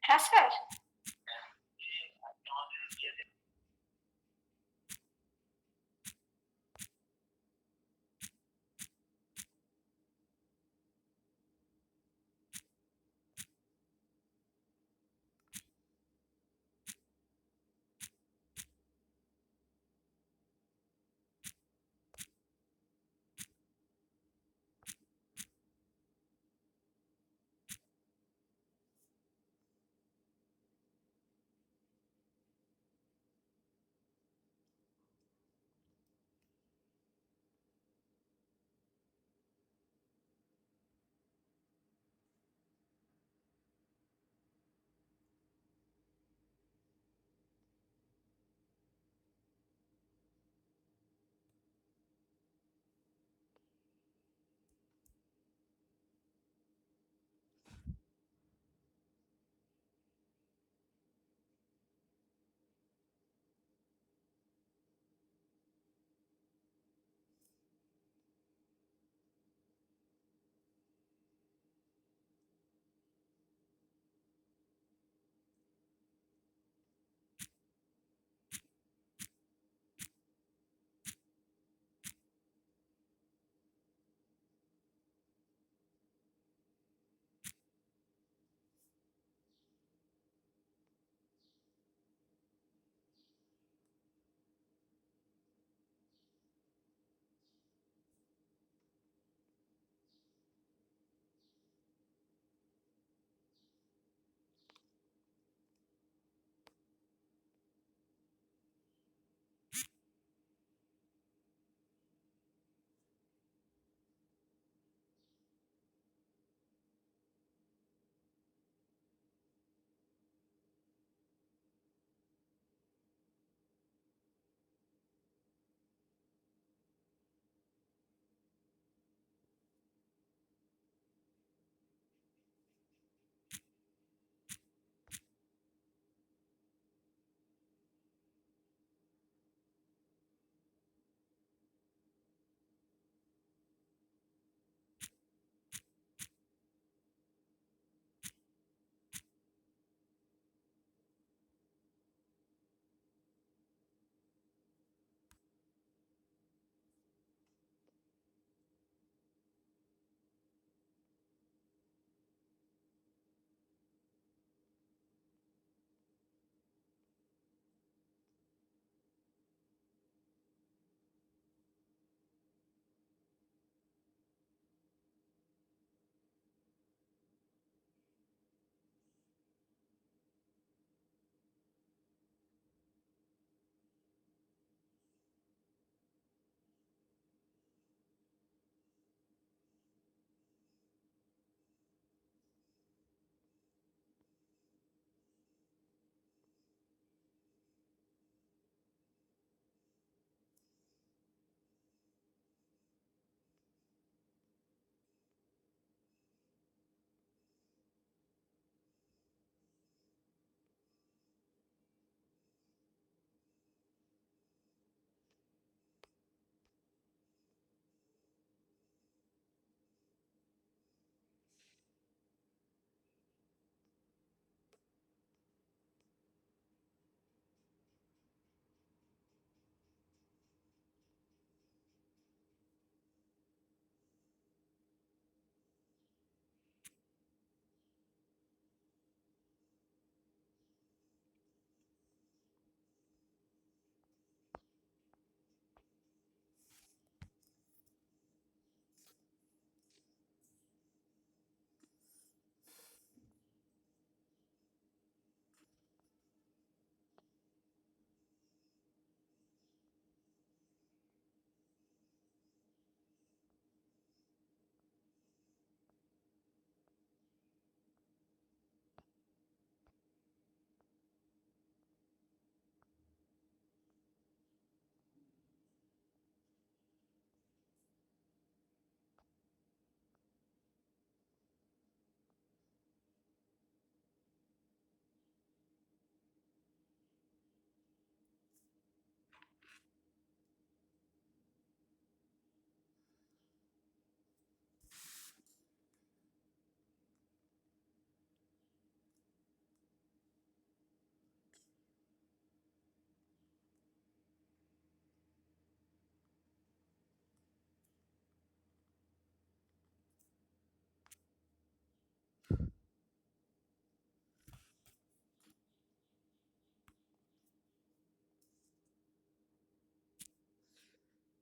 Yes, sir.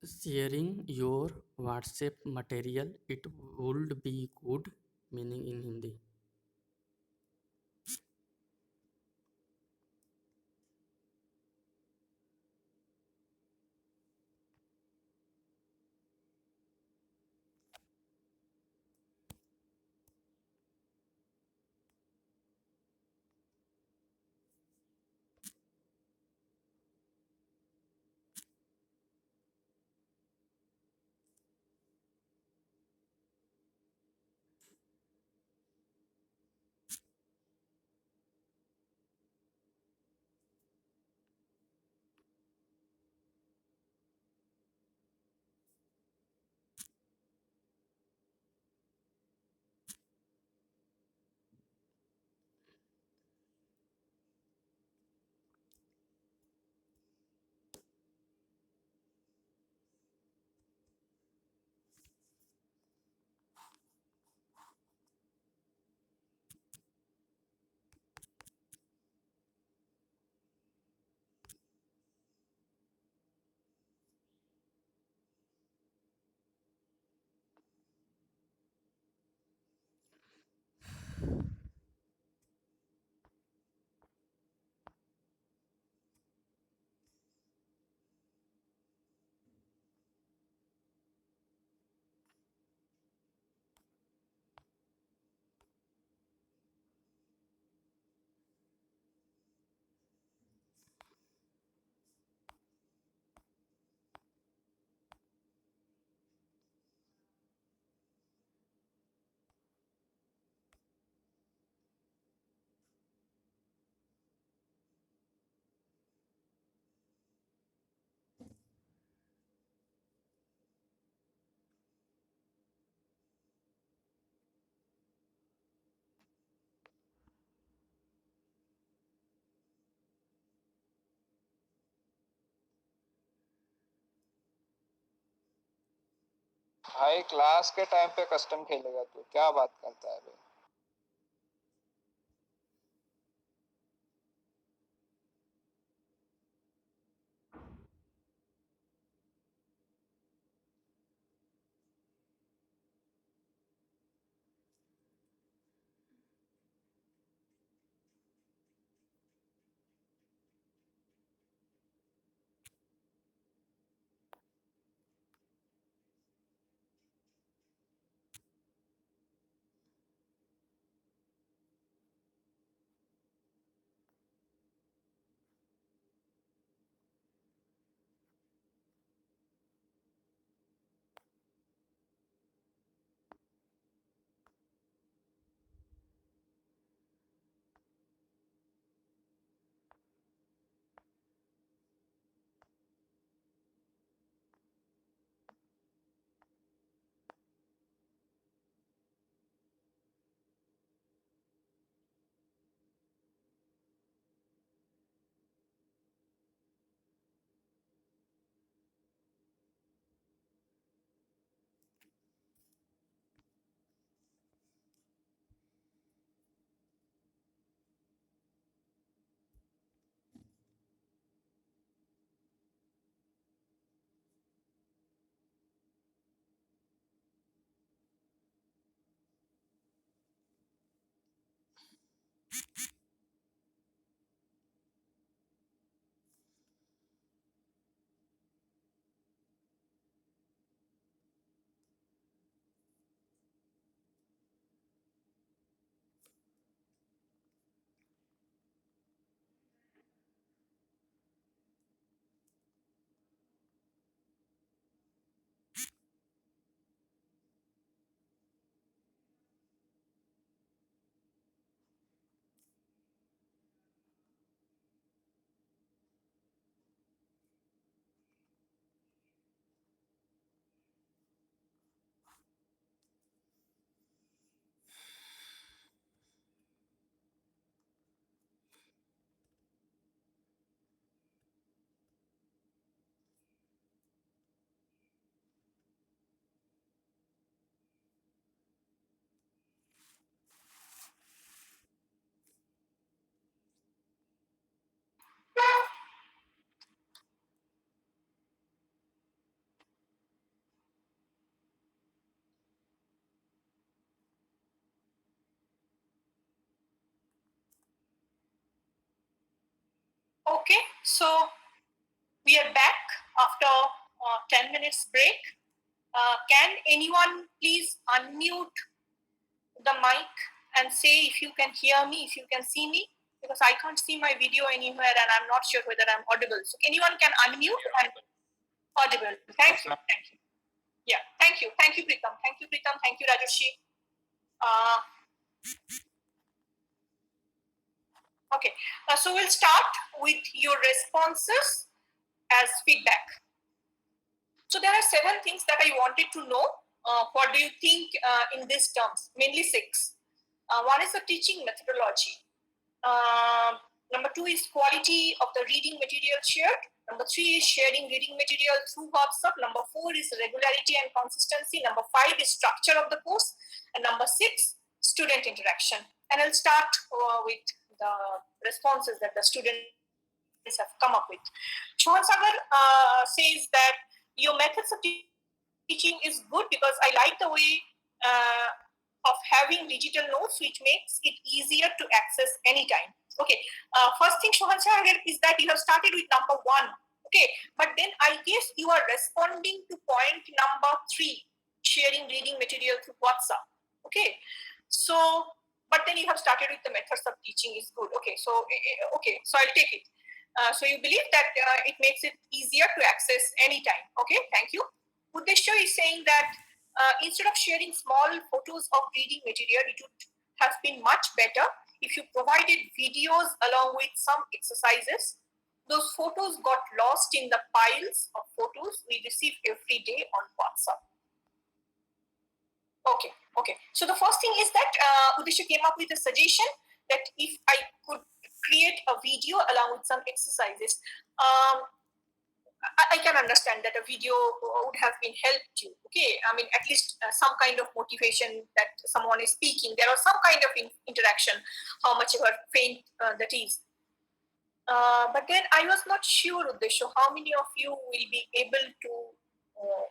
sharing your WhatsApp material. It would be good, meaning in Hindi. भाई class के time पे custom खेलेगा तू, क्या बात करता है भाई? Okay, so we are back after 10 minutes break. Can anyone please unmute the mic and say if you can hear me, if you can see me? Because I can't see my video anywhere and I'm not sure whether I'm audible. So anyone can unmute and audible. Thank you. Thank you. Yeah, thank you. Thank you, Pritam. Thank you, Pritam. Thank you, Rajoshi. Okay, so we'll start with your responses as feedback. So there are 7 things that I wanted to know. What do you think in these terms? Mainly 6. One is the teaching methodology. Number 2 is quality of the reading material shared. Number 3 is sharing reading material through WhatsApp. Number 4 is regularity and consistency. Number 5 is structure of the course. And number 6, student interaction. And I'll start with the responses that the students have come up with. Shohan Sagar says that your methods of teaching is good because I like the way of having digital notes, which makes it easier to access anytime. Okay, first thing, Shohan Sagar, is that you have started with number 1. Okay, but then I guess you are responding to point number 3, sharing reading material through WhatsApp. Okay, so but then you have started with the methods of teaching is good. Okay, so I'll take it. So you believe that it makes it easier to access anytime. Okay, thank you. Uddesha is saying that instead of sharing small photos of reading material, it would have been much better if you provided videos along with some exercises. Those photos got lost in the piles of photos we receive every day on WhatsApp. Okay. So the first thing is that Uddesha came up with a suggestion that if I could create a video along with some exercises, I can understand that a video would have been helped you. Okay, I mean, at least some kind of motivation that someone is speaking. There was some kind of interaction, how much ever faint that is. But then I was not sure, Uddesha, how many of you will be able to,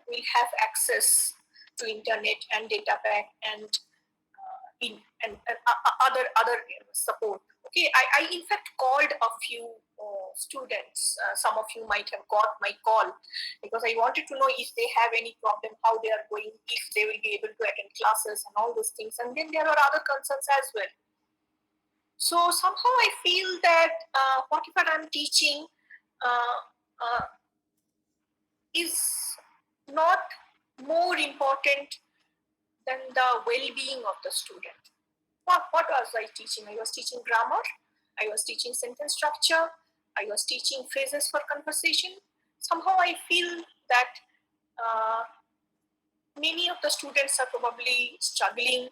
will have access to internet and data pack and other support. Okay, I in fact called a few students. Some of you might have got my call because I wanted to know if they have any problem, how they are going, if they will be able to attend classes and all those things. And then there are other concerns as well. So somehow I feel that whatever I'm teaching is not more important than the well-being of the student. What was I teaching? I was teaching grammar, I was teaching sentence structure, I was teaching phrases for conversation. Somehow I feel that many of the students are probably struggling.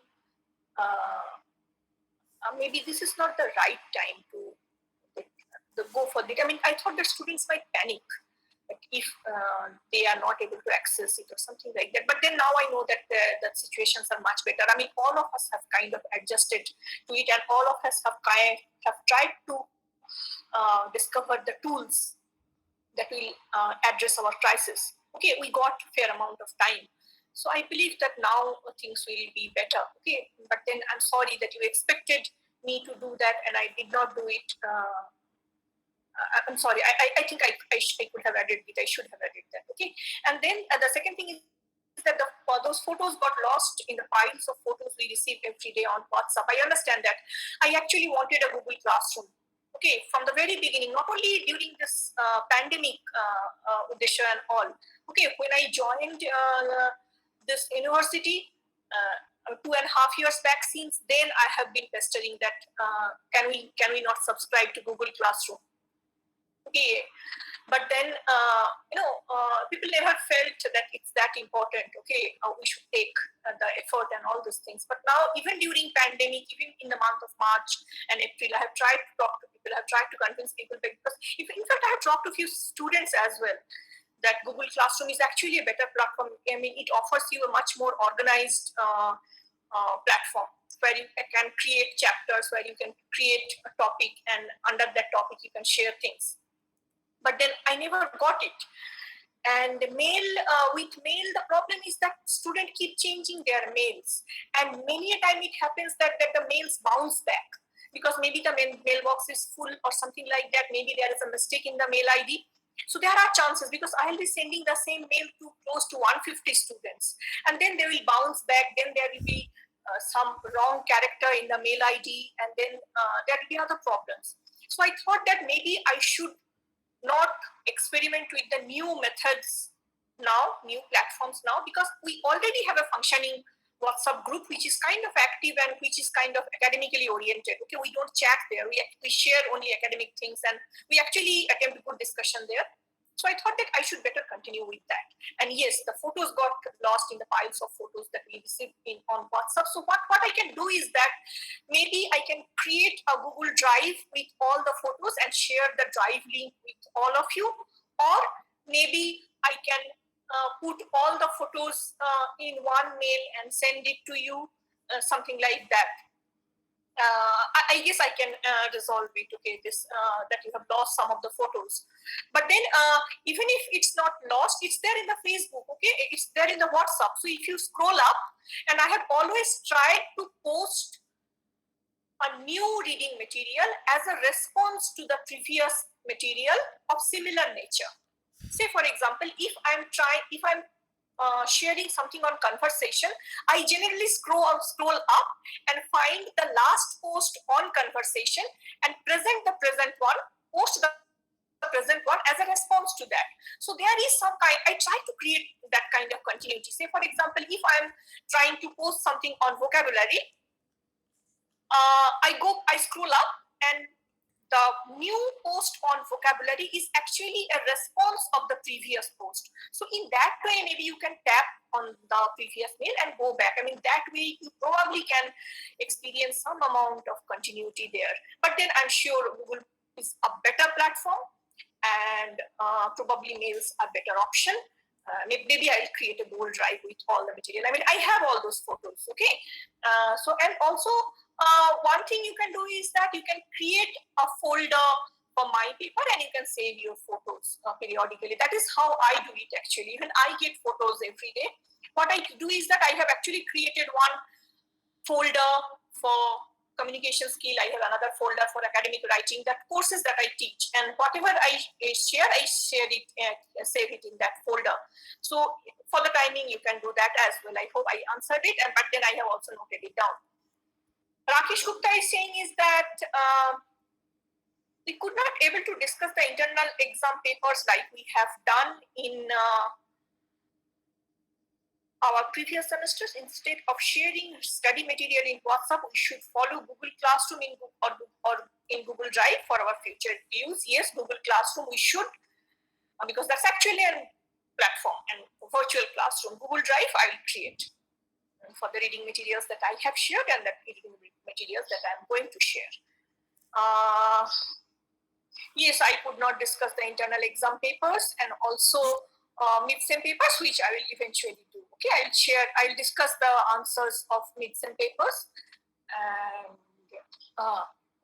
Maybe this is not the right time to go for it. I mean, I thought the students might panic if they are not able to access it or something like that. But then now I know that the situations are much better. I mean, all of us have kind of adjusted to it, and all of us have tried to discover the tools that will address our crisis. Okay, we got a fair amount of time. So I believe that now things will be better. Okay, but then I'm sorry that you expected me to do that and I did not do it. I'm sorry. I think I could have added it. I should have added that. Okay. And then the second thing is that those photos got lost in the piles of photos we receive every day on WhatsApp. I understand that. I actually wanted a Google Classroom. Okay, from the very beginning, not only during this pandemic, Uddesha and all. Okay, when I joined this university 2.5 years back, since then I have been pestering that can we not subscribe to Google Classroom? Okay, but then people never felt that it's that important. Okay, we should take the effort and all those things. But now, even during pandemic, even in the month of March and April, I have tried to talk to people. I have tried to convince people, because in fact I have talked to a few students as well, that Google Classroom is actually a better platform. I mean, it offers you a much more organized platform where you can create chapters, where you can create a topic, and under that topic you can share things. But then I never got it. And with mail, the problem is that students keep changing their mails, and many a time it happens that the mails bounce back. because maybe the mailbox is full or something like that. Maybe there is a mistake in the mail ID. So there are chances, because I'll be sending the same mail to close to 150 students, and then they will bounce back. Then there will be some wrong character in the mail ID, and then there will be other problems. So I thought that maybe I should not experiment with the new methods now, new platforms now, because we already have a functioning WhatsApp group which is kind of active and which is kind of academically oriented. Okay, we don't chat there, we share only academic things, and we actually attempt good discussion there. So I thought that I should better continue with that. And yes, the photos got lost in the piles of photos that we received on WhatsApp. So what I can do is that maybe I can create a Google Drive with all the photos and share the drive link with all of you. Or maybe I can put all the photos in one mail and send it to you, something like that. I guess I can resolve it. Okay, this that you have lost some of the photos, but then even if it's not lost, it's there in the Facebook. Okay, it's there in the WhatsApp. So if you scroll up, and I have always tried to post a new reading material as a response to the previous material of similar nature. Say, for example, if I'm sharing something on conversation, I generally scroll up and find the last post on conversation and present the present one, post the present one as a response to that. So there is some kind, I try to create that kind of continuity. Say, for example, if I'm trying to post something on vocabulary, I scroll up, and the new post on vocabulary is actually a response of the previous post. So in that way, maybe you can tap on the previous mail and go back. I mean, that way you probably can experience some amount of continuity there. But then I'm sure Google is a better platform, and probably mails are better option. Maybe I'll create a Google Drive with all the material. I mean, I have all those photos, okay? So, and also, one thing you can do is that you can create a folder for my paper, and you can save your photos periodically. That is how I do it actually. Even I get photos every day. What I do is that I have actually created one folder for communication skill. I have another folder for academic writing, that courses that I teach, and whatever I share it, save it in that folder. So for the timing, you can do that as well. I hope I answered it, but then I have also noted it down. Rakesh Gupta is saying is that we could not able to discuss the internal exam papers like we have done in our previous semesters. Instead of sharing study material in WhatsApp, we should follow Google Classroom or in Google Drive for our future use. Yes, Google Classroom we should, because that's actually a platform and virtual classroom. Google Drive I will create for the reading materials that I have shared and the reading materials that I'm going to share. Yes, I could not discuss the internal exam papers and also mid-sem papers, which I will eventually do. Okay, I'll discuss the answers of mid-sem papers, and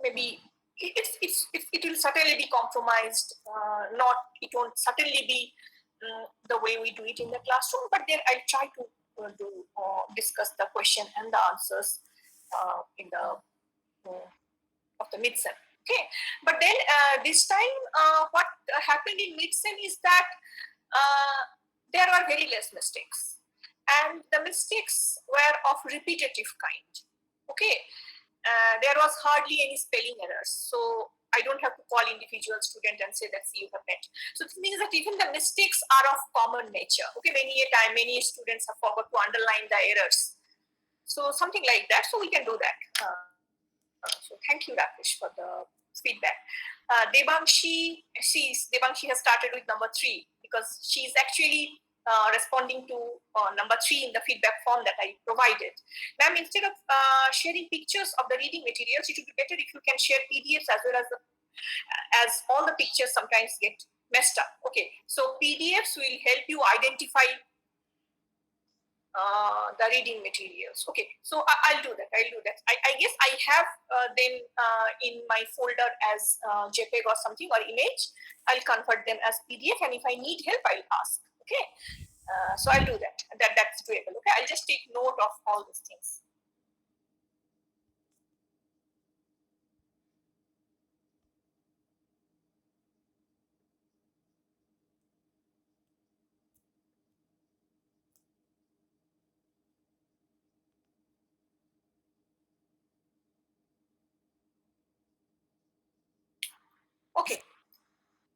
maybe it will certainly be compromised. It won't certainly be the way we do it in the classroom, but then I'll try to discuss the question and the answers in the of the mid-sem. Okay, but then this time what happened in mid-sem is that there were very less mistakes, and the mistakes were of repetitive kind. Okay, there was hardly any spelling errors, so I don't have to call individual student and say that see you have met. So this means that even the mistakes are of common nature. Okay, many students have forgot to underline the errors. So something like that. So we can do that. So thank you, Rakesh, for the feedback. Devangshi has started with number 3 because she is actually responding to number 3 in the feedback form that I provided. Ma'am, instead of sharing pictures of the reading materials, it would be better if you can share PDFs as well as all the pictures sometimes get messed up. Okay, so PDFs will help you identify the reading materials. Okay, so I'll do that. I guess I have them in my folder as JPEG or something or image. I'll convert them as PDF, and if I need help, I'll ask. Okay, so I'll do that. That's doable. Okay, I'll just take note of all these things.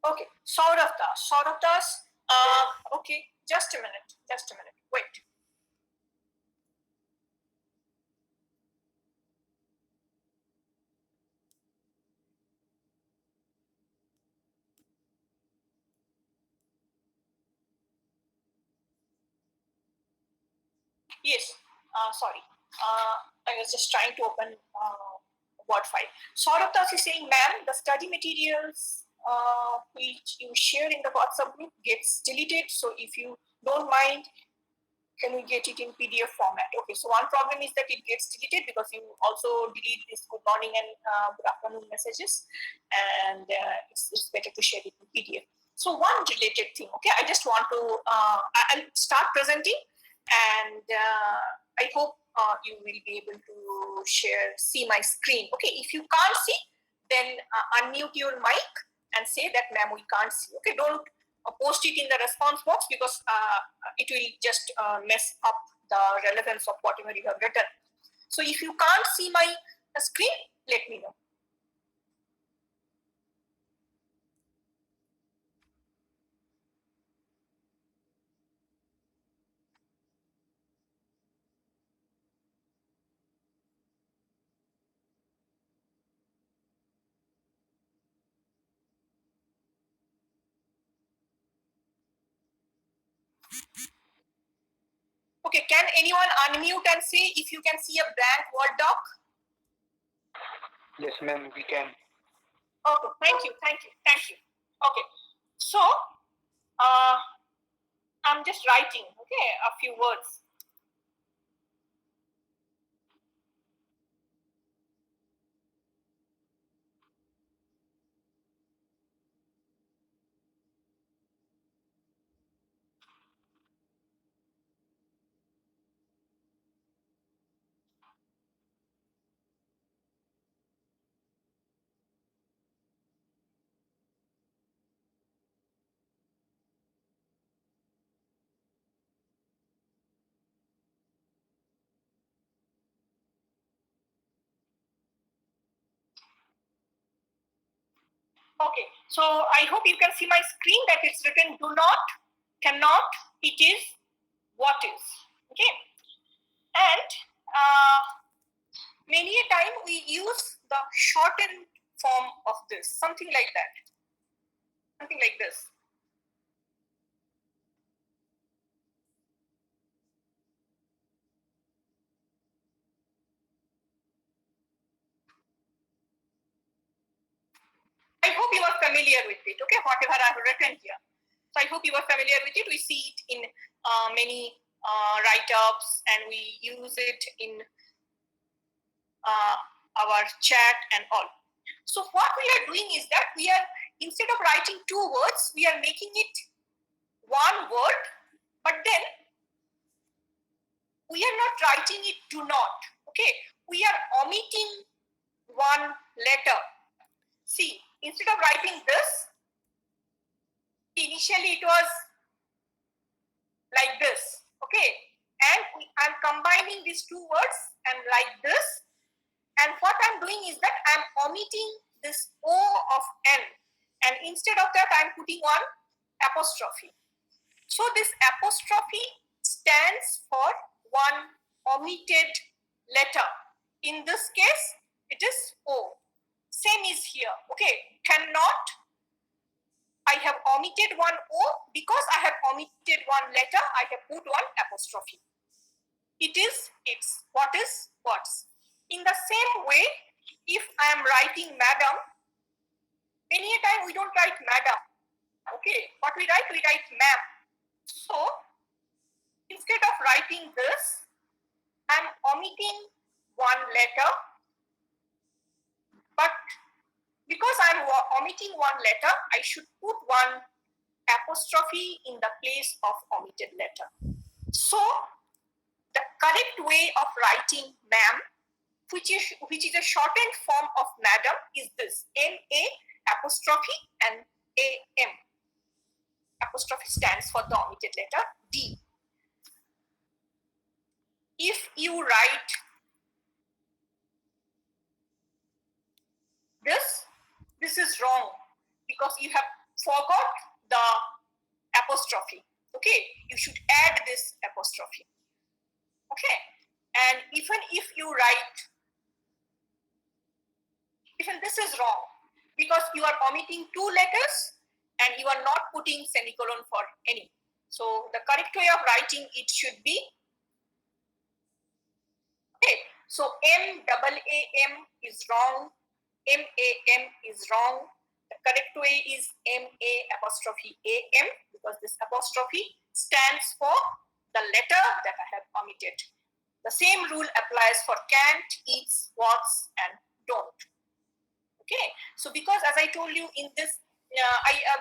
Okay, Saurabhdas. Okay, just a minute. Wait. Yes, sorry. I was just trying to open Word file. Saurabh Das is saying, ma'am, the study materials which you share in the WhatsApp group gets deleted. So if you don't mind, can we get it in PDF format? Okay, so one problem is that it gets deleted because you also delete this good morning and good afternoon messages, and it's better to share it in PDF. So one related thing, okay, I just want to, I'll start presenting, and I hope you will be able to see my screen. Okay, if you can't see, then unmute your mic and say that, ma'am, we can't see. Okay, don't post it in the response box because it will just mess up the relevance of whatever you have written. So if you can't see my screen, let me know. Okay, can anyone unmute and say if you can see a blank Word doc? Yes, ma'am, we can. Okay, thank you. Okay, so I'm just writing, okay, a few words. Okay, so I hope you can see my screen that it's written do not, cannot, it is, what is. Okay, and many a time we use the shortened form of this, something like that, something like this. I hope you are familiar with it, okay, whatever I have written here. So I hope you are familiar with it. We see it in many write-ups, and we use it in our chat and all. So what we are doing is that we are, instead of writing two words, we are making it one word, but then we are not writing it do not, okay? We are omitting one letter. See, instead of writing this, initially it was like this, okay? And I'm combining these two words and like this. And what I'm doing is that I'm omitting this O of N. And instead of that, I'm putting one apostrophe. So this apostrophe stands for one omitted letter. In this case, it is O. Same is here, okay? Cannot, I have omitted one O. Because I have omitted one letter, I have put one apostrophe. It is, it's, what is, what's. In the same way, if I am writing madam, many a time we don't write madam, okay? What we write ma'am. So instead of writing this, I'm omitting one letter, but because I'm omitting one letter, I should put one apostrophe in the place of omitted letter. So the correct way of writing ma'am, which is a shortened form of madam, is this: M-A apostrophe and A-M. Apostrophe stands for the omitted letter D. If you write this is wrong because you have forgot the apostrophe. Okay, you should add this apostrophe. Okay, and even if you write, even this is wrong because you are omitting two letters and you are not putting semicolon for any. So the correct way of writing it should be, okay, so M-A-A-M is wrong, M-A-M is wrong. The correct way is M-A-A-M because this apostrophe stands for the letter that I have omitted. The same rule applies for can't, eats, wants, and don't. Okay, so because as I told you in this,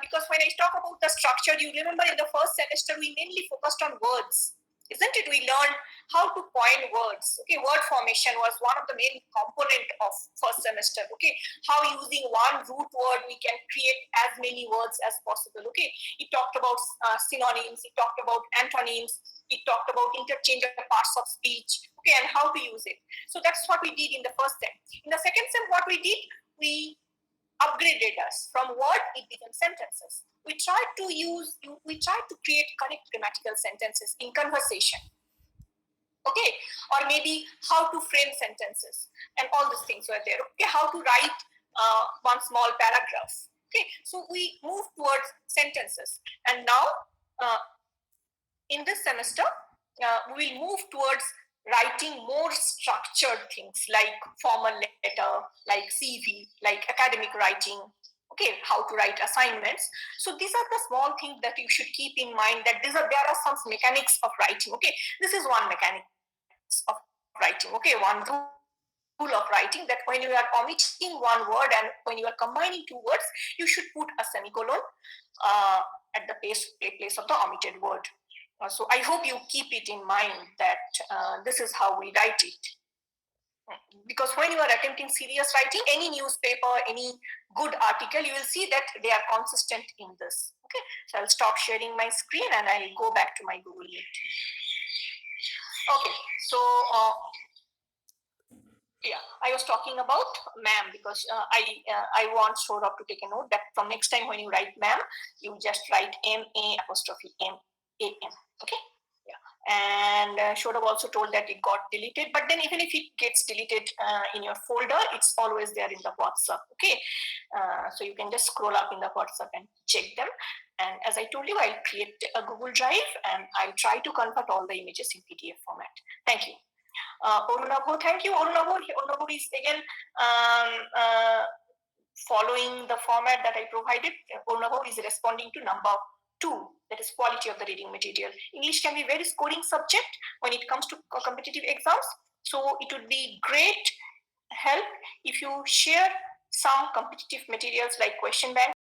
because when I talk about the structure, you remember in the first semester we mainly focused on words, isn't it? We learned how to coin words. Okay, word formation was one of the main component of first semester. Okay, how using one root word we can create as many words as possible. Okay, it talked about synonyms, it talked about antonyms, it talked about interchange of parts of speech. Okay, and how to use it. So that's what we did in the first sem. In the second sem, what we did, we upgraded us from word it became sentences. We tried to create correct grammatical sentences in conversation. Okay, or maybe how to frame sentences and all these things were there. Okay, how to write one small paragraph. Okay, so we moved towards sentences, and now in this semester we will move towards writing more structured things like formal letter, like CV, like academic writing. Okay, how to write assignments. So these are the small things that you should keep in mind, that there are some mechanics of writing. Okay, this is one mechanics of writing. Okay, one rule of writing, that when you are omitting one word and when you are combining two words, you should put a semicolon at the place of the omitted word. So I hope you keep it in mind that this is how we write it. Because when you are attempting serious writing, any newspaper, any good article, you will see that they are consistent in this. Okay, so I'll stop sharing my screen and I'll go back to my Google Meet. Okay, so yeah, I was talking about ma'am because I want Saurabh to take a note that from next time when you write ma'am, you just write M-A-M. Okay, yeah. And Saurabh also told that it got deleted, but then even if it gets deleted in your folder, it's always there in the WhatsApp. Okay, so you can just scroll up in the WhatsApp and check them. And as I told you, I'll create a Google Drive and I'll try to convert all the images in PDF format. Thank you. Orunabhu, thank you. Orunabhu is again following the format that I provided. Orunabhu is responding to number 2, that is quality of the reading material. English can be very scoring subject when it comes to competitive exams. So it would be great help if you share some competitive materials like question bank